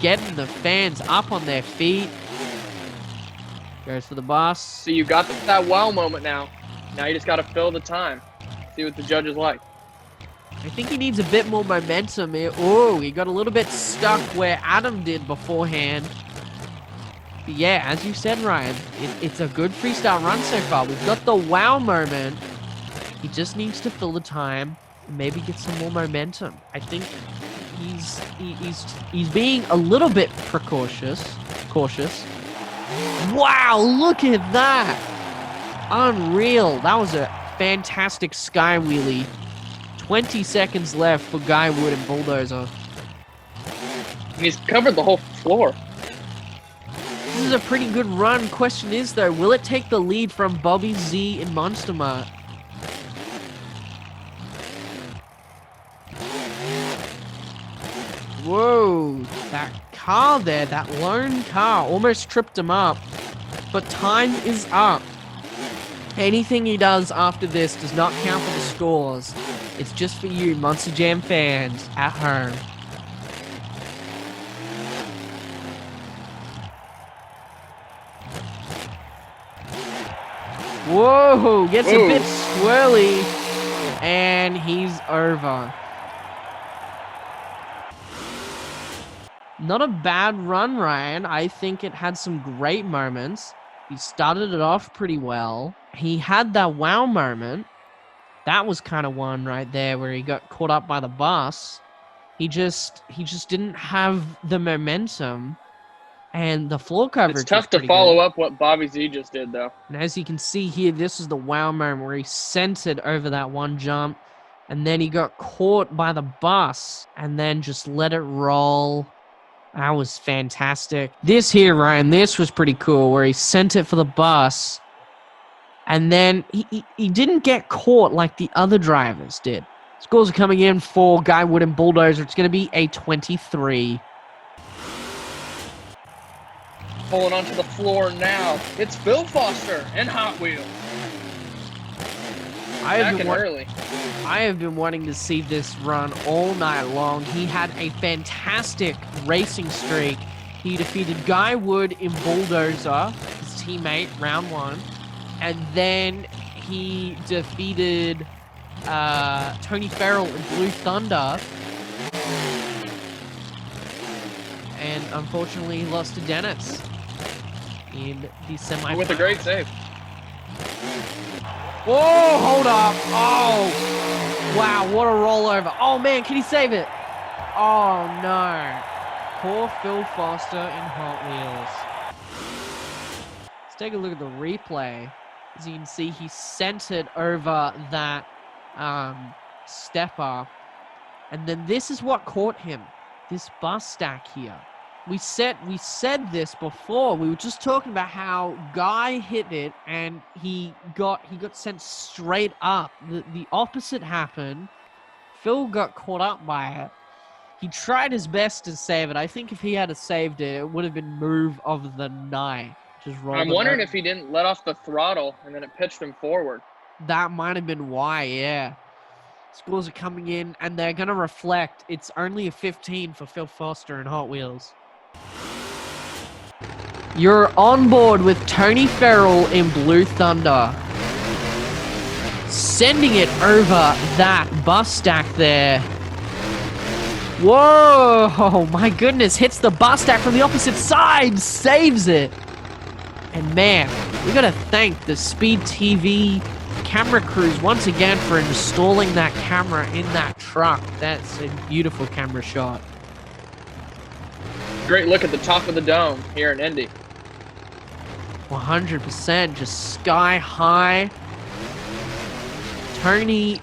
Getting the fans up on their feet. Goes for the bus.
So you got that wow moment now. Now you just got to fill the time. See what the judges like.
I think he needs a bit more momentum here. Oh, he got a little bit stuck where Adam did beforehand. But yeah, as you said, Ryan, it's a good freestyle run so far. We've got the wow moment. He just needs to fill the time and maybe get some more momentum. I think he's being a little bit cautious. Wow, look at that. Unreal. That was a fantastic sky wheelie. 20 seconds left for Guy Wood and Bulldozer.
He's covered the whole floor.
This is a pretty good run. Question is, though, will it take the lead from Bobby Z and Monster Mart? Whoa, that car there, that lone car, almost tripped him up. But time is up. Anything he does after this does not count for the scores. It's just for you, Monster Jam fans, at home. Whoa, gets a bit swirly, and he's over. Not a bad run, Ryan. I think it had some great moments. He started it off pretty well. He had that wow moment. That was kind of one right there where he got caught up by the bus. He just didn't have the momentum. And the floor coverage.
It's tough to follow up what Bobby Z just did, though.
And as you can see here, this is the wow moment where he centered over that one jump. And then he got caught by the bus and then just let it roll. That was fantastic. This here, Ryan, this was pretty cool where he sent it for the bus. And then he didn't get caught like the other drivers did. Scores are coming in for Guy Wood and Bulldozer. It's going to be a 23.
Pulling onto the floor now. It's Phil Foster and Hot Wheels.
I
Early.
have been wanting to see this run all night long. He had a fantastic racing streak. He defeated Guy Wood in Bulldozer, his teammate, round one. And then he defeated Tony Farrell in Blue Thunder. And unfortunately, he lost to Dennis in the semifinals.
With a great save.
Whoa, hold up. Oh, wow, what a rollover. Oh, man, can he save it? Oh, no. Poor Phil Foster in Hot Wheels. Let's take a look at the replay. As you can see, he centered over that stepper. And then this is what caught him. This bus stack here. We said this before. We were just talking about how Guy hit it and he got sent straight up. The opposite happened. Phil got caught up by it. He tried his best to save it. I think if he had saved it, it would have been move of the night. Just
I'm wondering if he didn't let off the throttle and then it pitched him forward.
That might have been why, yeah. Scores are coming in and they're going to reflect. It's only a 15 for Phil Foster and Hot Wheels. You're on board with Tony Farrell in Blue Thunder. Sending it over that bus stack there. Whoa, oh my goodness. Hits the bus stack from the opposite side. Saves it. And man, we got to thank the Speed TV camera crews once again for installing that camera in that truck. That's a beautiful camera shot.
Great look at the top of the dome here in Indy.
100%, just sky high. Tony,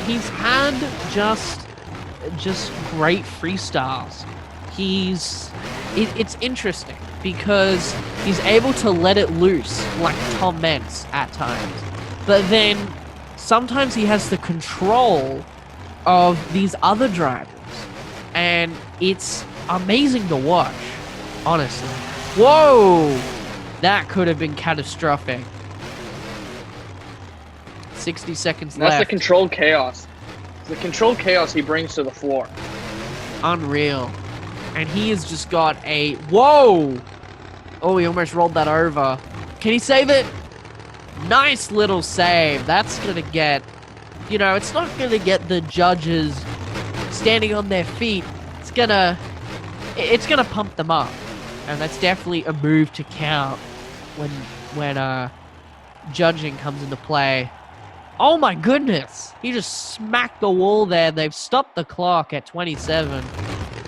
he's had just great freestyles. It's interesting because he's able to let it loose like Tom Meents at times. But then sometimes he has the control of these other drivers. And it's amazing to watch, honestly. Whoa! That could have been catastrophic. 60 seconds left.
That's the controlled chaos. It's the controlled chaos he brings to the floor.
Unreal. And he has just got a... Whoa! Oh, he almost rolled that over. Can he save it? Nice little save. That's going to get... You know, it's not going to get the judges standing on their feet. It's going to pump them up. And that's definitely a move to count when judging comes into play. Oh my goodness! He just smacked the wall there. They've stopped the clock at 27.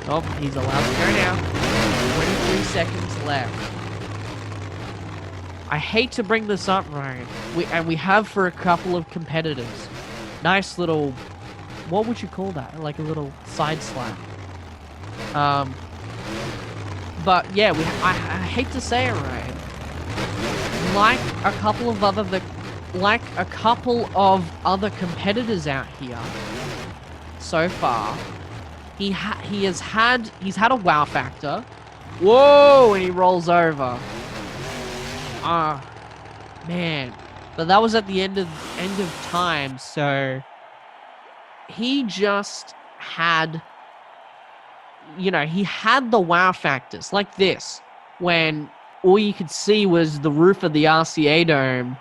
Oh, he's allowed to go now. 23 seconds left. I hate to bring this up, Ryan. We have for a couple of competitors. Nice little... What would you call that? Like a little side slap. But yeah, I hate to say it, Ryan. Like a couple of other competitors out here so far, he's had a wow factor. Whoa, and he rolls over. Man. But that was at the end of time, so he just had, you know, he had the wow factors like this when all you could see was the roof of the RCA Dome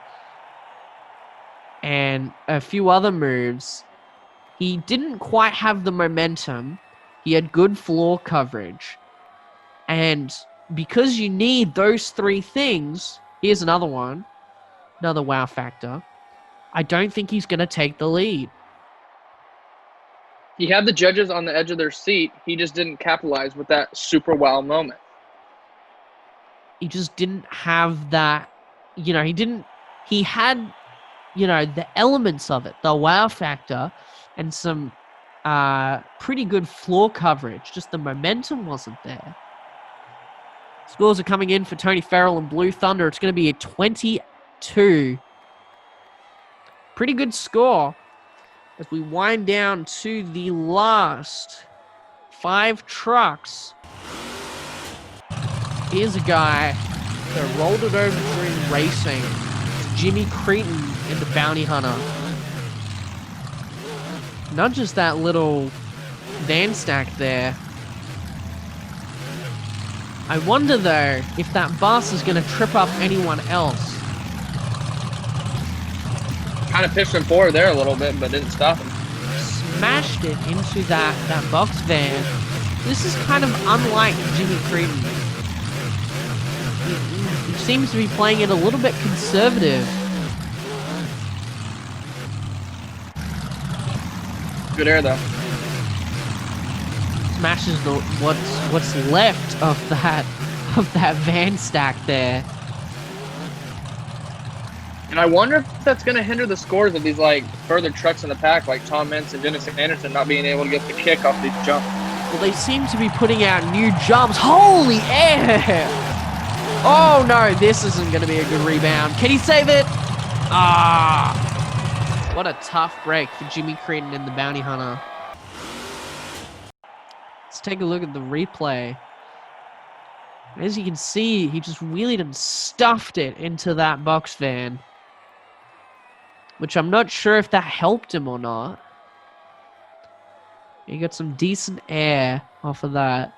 and a few other moves. He didn't quite have the momentum. He had good floor coverage. And because you need those three things, here's another one, another wow factor. I don't think he's going to take the lead.
He had the judges on the edge of their seat. He just didn't capitalize with that super wow moment.
He just didn't have that, you know, he had, you know, the elements of it, the wow factor, and some pretty good floor coverage. Just the momentum wasn't there. Scores are coming in for Tony Farrell and Blue Thunder. It's going to be a 22. Pretty good score as we wind down to the last 5 trucks. Here's a guy that rolled it over during racing. It's Jimmy Creten in the Bounty Hunter. Not just that little van stack there. I wonder, though, if that bus is going to trip up anyone else.
Kind of pushed him forward there a little bit, but didn't stop him.
Smashed it into that box van. This is kind of unlike Jimmy Creten. He seems to be playing it a little bit conservative.
Good air, though.
Smashes what's left of that van stack there.
And I wonder if that's going to hinder the scores of these like further trucks in the pack, like Tom Meents and Dennis Anderson not being able to get the kick off these jumps.
Well, they seem to be putting out new jumps. Holy air! Oh no, this isn't going to be a good rebound. Can he save it? What a tough break for Jimmy Creten in the Bounty Hunter. Let's take a look at the replay. As you can see, he just wheeled and stuffed it into that box van. Which I'm not sure if that helped him or not. He got some decent air off of that.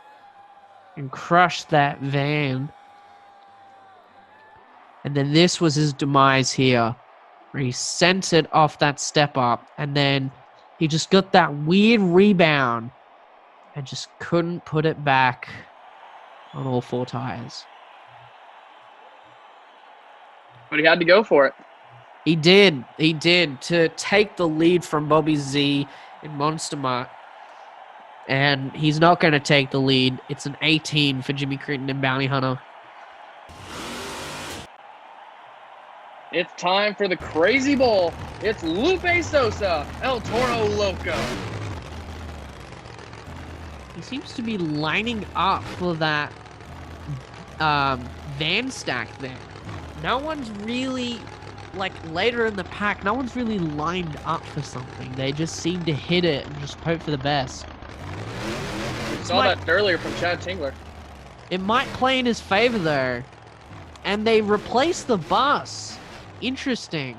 And crushed that van. And then this was his demise here. Where he sent it off that step up. And then he just got that weird rebound. And just couldn't put it back on all 4 tires.
But he had to go for it.
He did. He did. To take the lead from Bobby Z in Monster Mutt. And he's not going to take the lead. It's an 18 for Jimmy Creten and Bounty Hunter.
It's time for the Crazy Bowl. It's Lupe Sosa, El Toro Loco.
He seems to be lining up for that van stack there. No one's really like later in the pack, no one's really lined up for something. They just seem to hit it and just hope for the best.
We saw that earlier from Chad Tingler.
It might play in his favor though. And they replaced the bus. Interesting.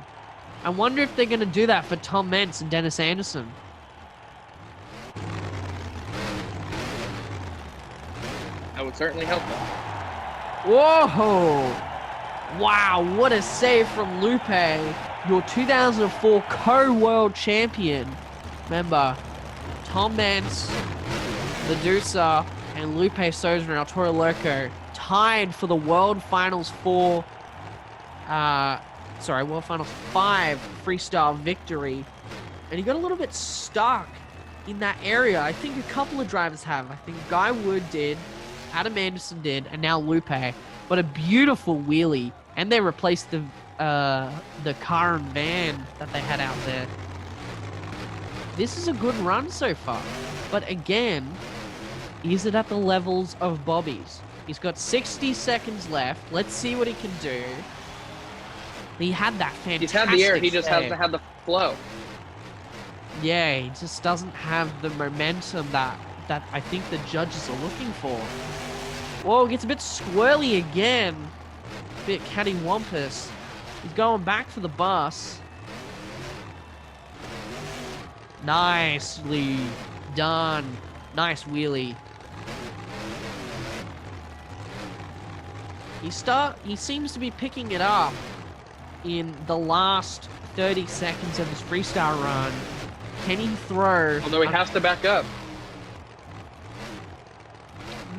I wonder if they're going to do that for Tom Meents and Dennis Anderson.
That would certainly help them.
Whoa! Wow, what a save from Lupe, your 2004 co-world champion. Remember, Tom Meents, the Deucer, and Lupe Souza and El Toro Loco tied for the World Finals 4, World Finals 5 freestyle victory. And he got a little bit stuck in that area. I think a couple of drivers have. I think Guy Wood did, Adam Anderson did, and now Lupe. But a beautiful wheelie. And they replaced the car and van that they had out there. This is a good run so far. But again, is it at the levels of Bobby's? He's got 60 seconds left. Let's see what he can do. He had that fantastic
He's had the air. He just
save.
hasn't had the flow.
Yeah, he just doesn't have the momentum that I think the judges are looking for. Whoa, gets a bit squirrely again. A bit cattywampus. He's going back for the bus. Nicely done. Nice wheelie. He seems to be picking it up in the last 30 seconds of his freestyle run. Can he throw?
Although he has to back up.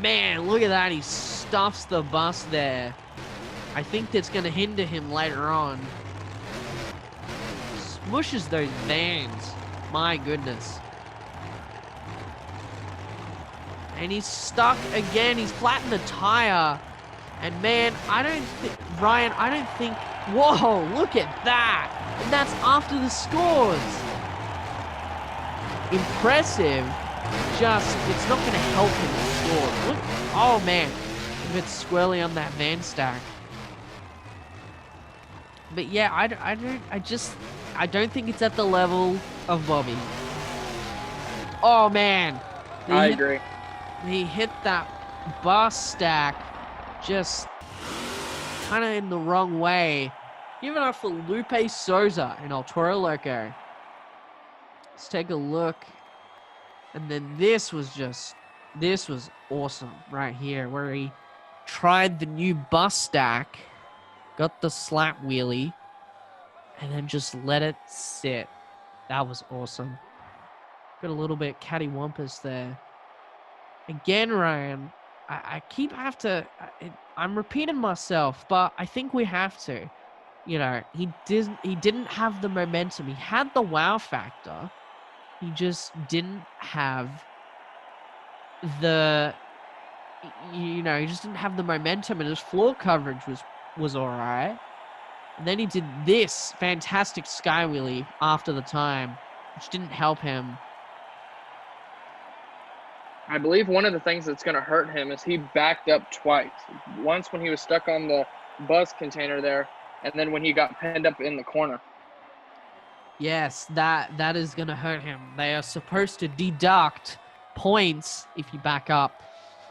Man, look at that. He stuffs the bus there. I think that's going to hinder him later on. Smushes those vans. My goodness. And he's stuck again. He's flattened the tire. And man, Ryan, I don't think... Whoa, look at that. And that's after the scores. Impressive. Just, it's not going to help him score. Look, oh man. A bit squirrely on that van stack. But yeah, I don't think it's at the level of Bobby. Oh man.
I agree.
He hit that bus stack just kind of in the wrong way. Give it up for Lupe Souza and El Toro Loco. Let's take a look. And then this was awesome right here, where he tried the new bus stack, got the slap wheelie, and then just let it sit. That was awesome. Got a little bit cattywampus there. Again, Ryan, I'm repeating myself, but I think we have to. You know, he didn't have the momentum. He had the wow factor. He just didn't have the, he just didn't have the momentum, and his floor coverage was all right. And then he did this fantastic sky wheelie after the time, which didn't help him.
I believe one of the things that's going to hurt him is he backed up twice. Once when he was stuck on the bus container there, and then when he got pinned up in the corner.
Yes, that is going to hurt him. They are supposed to deduct points if you back up.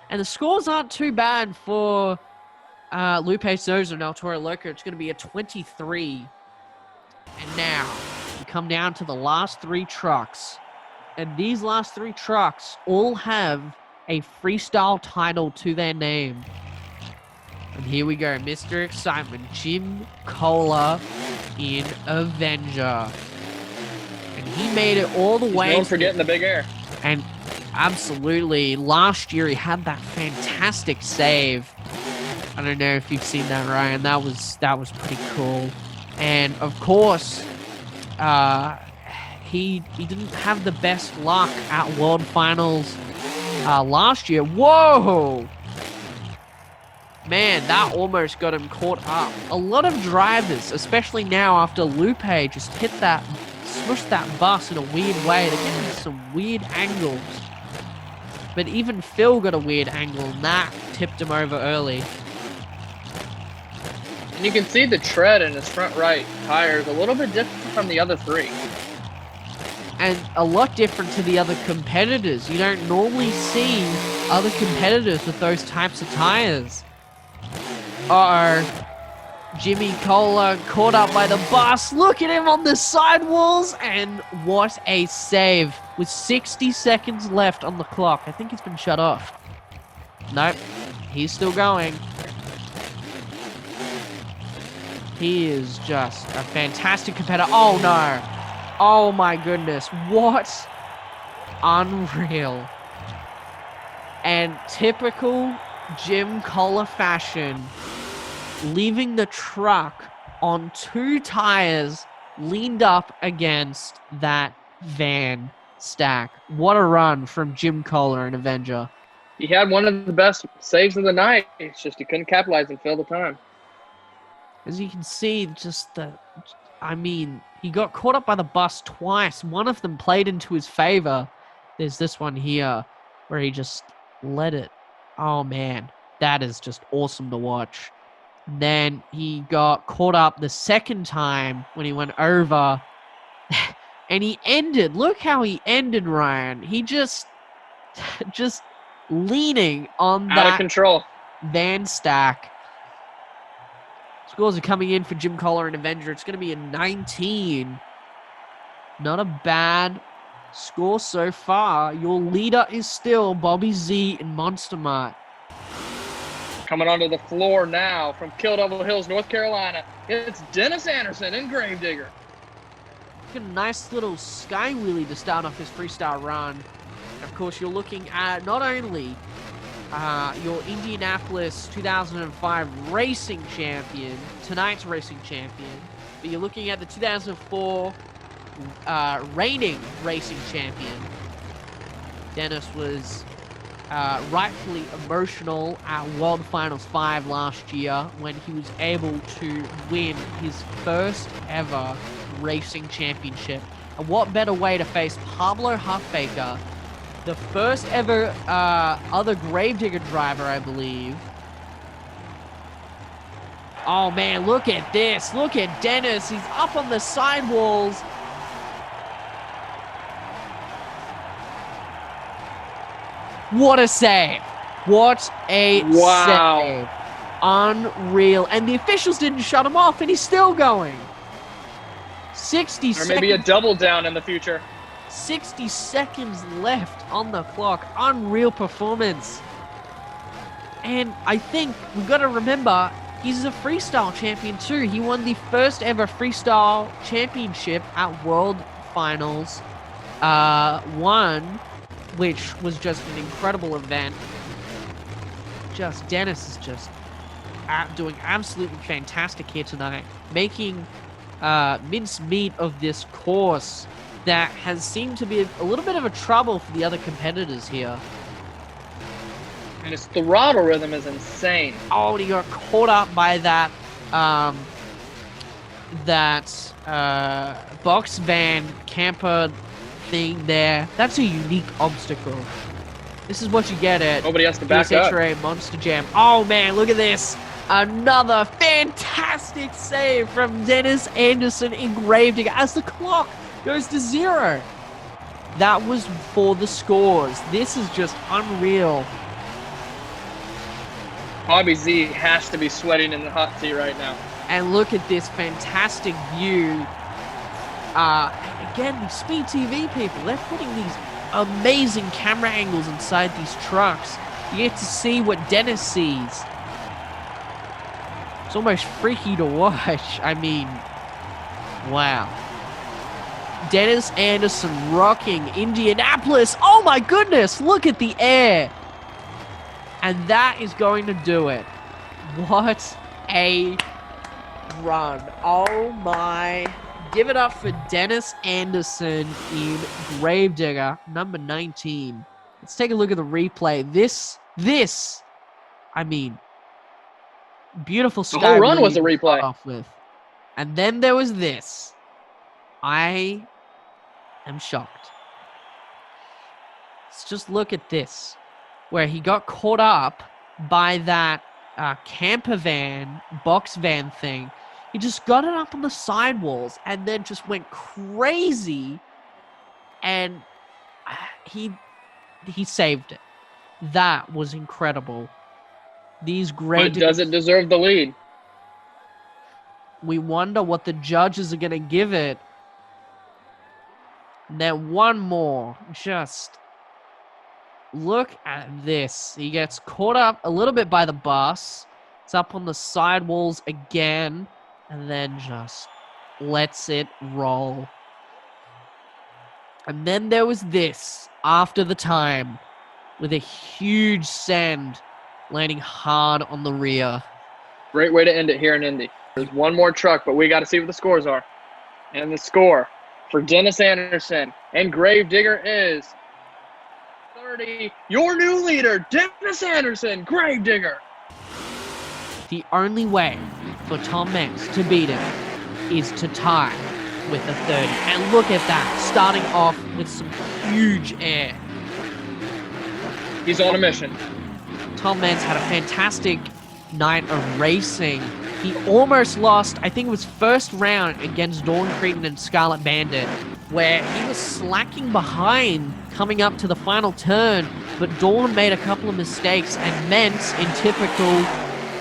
And the scores aren't too bad for Lupe Souza and El Toro Loco. It's going to be a 23. And now, we come down to the last three trucks. And these last three trucks all have a freestyle title to their name. And here we go, Mr. Excitement, Jim Cola in Avenger. And he made it all the way.
Don't forget the big air.
And absolutely, last year he had that fantastic save. I don't know if you've seen that, Ryan. That was pretty cool. And of course, he didn't have the best luck at World Finals last year. Whoa! Man, that almost got him caught up. A lot of drivers, especially now after Lupe just smushed that bus in a weird way. They're getting some weird angles. But even Phil got a weird angle, and that tipped him over early.
And you can see the tread in his front right tire is a little bit different from the other three.
And a lot different to the other competitors. You don't normally see other competitors with those types of tires. Jimmy Kohler caught up by the bus. Look at him on the sidewalls. And what a save. With 60 seconds left on the clock. I think it's been shut off. Nope. He's still going. He is just a fantastic competitor. Oh, no. Oh, my goodness. What? Unreal. And typical Jim Kohler fashion, leaving the truck on 2 tires leaned up against that van stack. What a run from Jim Kohler in Avenger.
He had one of the best saves of the night. It's just he couldn't capitalize and fill the time.
As you can see, he got caught up by the bus twice. One of them played into his favor. There's this one here where he just let it. Oh, man. That is just awesome to watch. Then he got caught up the second time when he went over. And he ended. Look how he ended, Ryan. He just leaning on
Out of
that
control.
van stack. Scores are coming in for Jim Kohler and Avenger. It's going to be a 19. Not a bad score so far. Your leader is still Bobby Z and Monster Mart.
Coming onto the floor now from Kill Devil Hills, North Carolina. It's Dennis Anderson in Gravedigger.
Got a nice little sky wheelie to start off his freestyle run. And of course, you're looking at not only your Indianapolis 2005 racing champion, tonight's racing champion, but you're looking at the 2004 reigning racing champion. Dennis was rightfully emotional at World Finals 5 last year when he was able to win his first ever racing championship. And what better way to face Pablo Huffbaker, the first ever other Gravedigger driver, I believe. Oh man, look at this. Look at Dennis. He's up on the sidewalls. What a save. What a save. Unreal. And the officials didn't shut him off, and he's still going. 60 seconds.
Or maybe a double down in the future.
60 seconds left on the clock. Unreal performance. And I think we've got to remember, he's a freestyle champion too. He won the first ever freestyle championship at World Finals 1, which was just an incredible event. Dennis is just doing absolutely fantastic here tonight, making mincemeat of this course that has seemed to be a little bit of a trouble for the other competitors here.
And his throttle rhythm is insane.
Oh, he got caught up by that box van camper thing there. That's a unique obstacle. This is what you get at
Nobody has to back up.
USHRA Monster Jam. Oh man, look at this. Another fantastic save from Dennis Anderson in Gravedigger as the clock goes to 0. That was for the scores. This is just unreal.
Bobby Z has to be sweating in the hot seat right now.
And look at this fantastic view. Again, these Speed TV people, they're putting these amazing camera angles inside these trucks. You get to see what Dennis sees. It's almost freaky to watch. I mean, wow. Dennis Anderson rocking Indianapolis. Oh my goodness, look at the air. And that is going to do it. What a run. Oh my. Give it up for Dennis Anderson in Gravedigger, number 19. Let's take a look at the replay. This, I mean, beautiful sky.
The whole run was a replay.
Off with. And then there was this. I am shocked. Let's just look at this, where he got caught up by that camper van, box van thing. He just got it up on the sidewalls and then just went crazy, and he saved it. That was incredible. These great.
But does it deserve the lead?
We wonder what the judges are going to give it. And then one more. Just look at this. He gets caught up a little bit by the bus. It's up on the sidewalls again. And then just lets it roll. And then there was this after the time with a huge send landing hard on the rear.
Great way to end it here in Indy. There's one more truck, but we got to see what the scores are. And the score for Dennis Anderson and Gravedigger is 30. Your new leader, Dennis Anderson, Gravedigger.
The only way for Tom Meents to beat him is to tie with a 30. And look at that, starting off with some huge air.
He's on a mission.
Tom Meents had a fantastic night of racing. He almost lost, I think it was first round against Dawn Creten and Scarlet Bandit, where he was slacking behind coming up to the final turn, but Dawn made a couple of mistakes, and Meents, in typical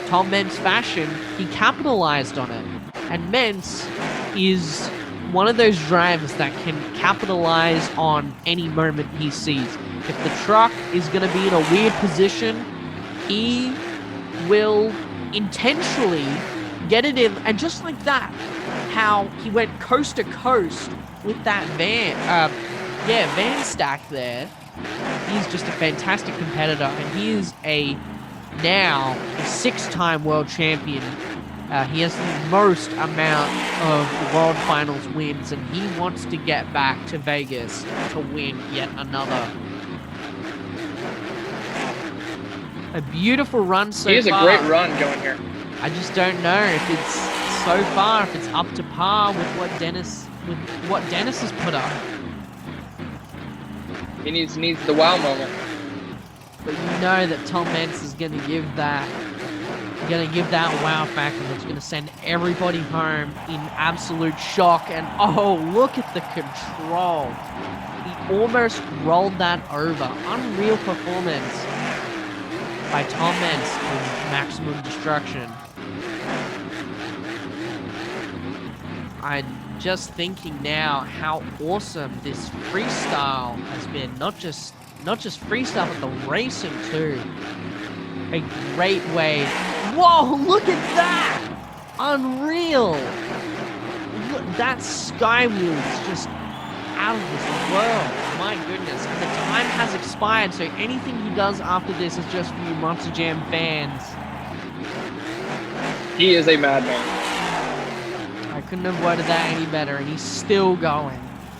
Tom Meents fashion, he capitalized on it. And Meents is one of those drivers that can capitalize on any moment he sees. If the truck is going to be in a weird position, he will intentionally get it in, and just like that, how he went coast to coast with that van stack there. He's just a fantastic competitor, and he is now a 6-time world champion. He has the most amount of World Finals wins, and he wants to get back to Vegas to win yet another. A beautiful run so far.
He has a great run going here.
I just don't know if it's so far, if it's up to par with what Dennis has put up.
He needs the wow moment.
But you know that Tom Meents is going to give that wow factor that's going to send everybody home in absolute shock. And oh, look at the control. He almost rolled that over. Unreal performance by Tom Meents in Maximum Destruction. I'm just thinking now how awesome this freestyle has been. Not just freestyle, but the racing too. A great way. Whoa, look at that! Unreal! Look, that skywheel is just out of this world. My goodness. And the time has expired, so anything he does after this is just for you Monster Jam fans.
He is a madman.
I couldn't have worded that any better, and he's still going.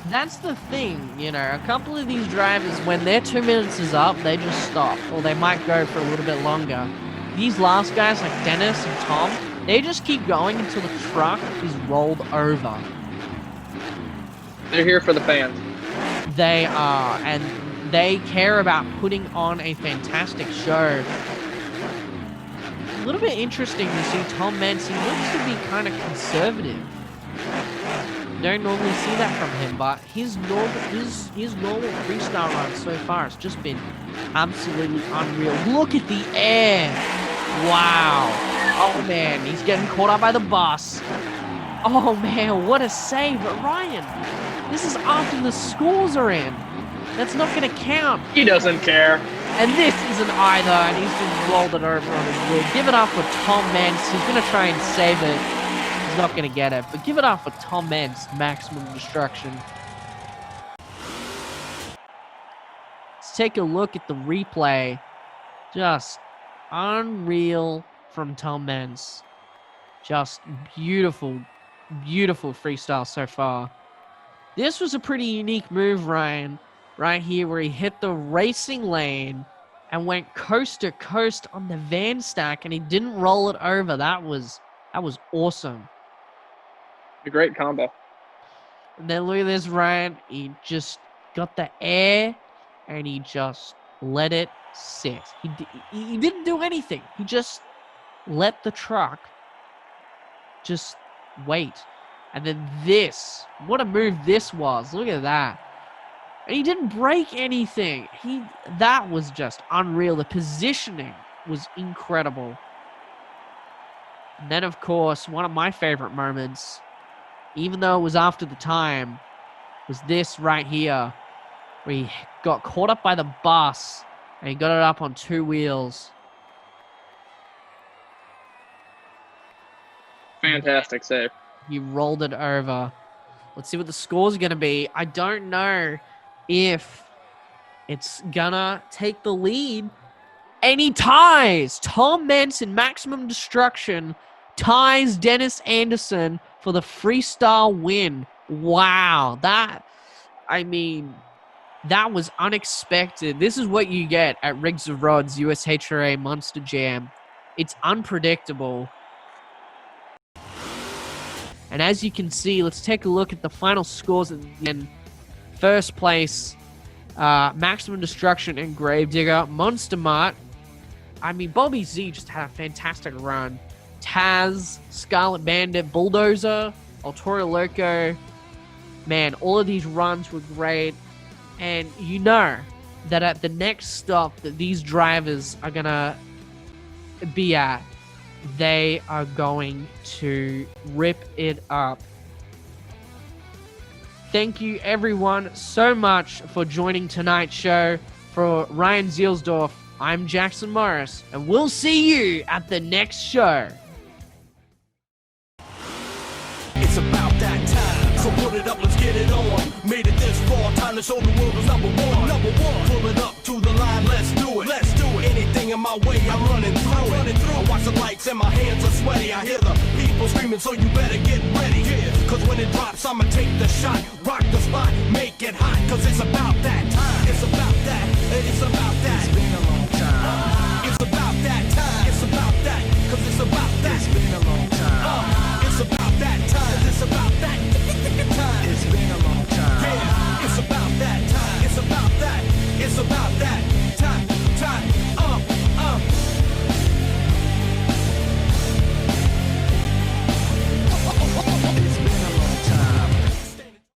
That's the thing, you know, a couple of these drivers, when their 2 minutes is up, they just stop, or they might go for a little bit longer. These last guys, like Dennis and Tom, they just keep going until the truck is rolled over.
They're here for the fans.
They are, and they care about putting on a fantastic show. A little bit interesting to see Tom Meents. He looks to be kind of conservative. Don't normally see that from him, but his normal freestyle run so far has just been absolutely unreal. Look at the air. Wow. Oh man, he's getting caught up by the bus. Oh man, what a save. But Ryan, this is after the scores are in. That's not going to count.
He doesn't care.
And this isn't either, and he's just rolled it over on his wheel. Give it up for Tom Meents. He's going to try and save it. He's not going to get it, but give it up for Tom Meents, Maximum Destruction. Let's take a look at the replay. Just unreal from Tom Meents. Just beautiful, beautiful freestyle so far. This was a pretty unique move, Ryan, right here, where he hit the racing lane and went coast to coast on the van stack, and he didn't roll it over. That was awesome.
A great combo.
And then look at this, Ryan. He just got the air, and he just let it sit. He didn't do anything. He just let the truck just wait. And then this, what a move this was. Look at that. And he didn't break anything. That was just unreal. The positioning was incredible. And then, of course, one of my favorite moments, even though it was after the time, was this right here, where he got caught up by the bus and he got it up on 2 wheels.
Fantastic save.
He rolled it over. Let's see what the scores are going to be. I don't know if it's going to take the lead. And he ties. Tom Meents in Maximum Destruction ties Dennis Anderson for the freestyle win. Wow. That was unexpected. This is what you get at Rigs of Rods USHRA Monster Jam. It's unpredictable. And as you can see, let's take a look at the final scores. In first place, Maximum Destruction and Gravedigger. Monster Mart. Bobby Z just had a fantastic run. Taz, Scarlet Bandit, Bulldozer, El Toro Loco. Man, all of these runs were great. And you know that at the next stop that these drivers are going to be at, they are going to rip it up. Thank you, everyone, so much for joining tonight's show. For Ryan Zielsdorf, I'm Jackson Morris, and we'll see you at the next show.
It's about that time, so put it up, let's get it on. Made it this far, time to show the world who's number one. Number one, pull it up to the line, let's do it. Let's do it. Anything in my way, I'm running through it. I watch the lights and my hands are sweaty. I hear the people screaming, so you better get ready. Yeah, cause when it drops, I'ma take the shot, rock the spot, make it hot. Cause it's about that time. It's about that. It's about that. It's been a long time. It's about that time. It's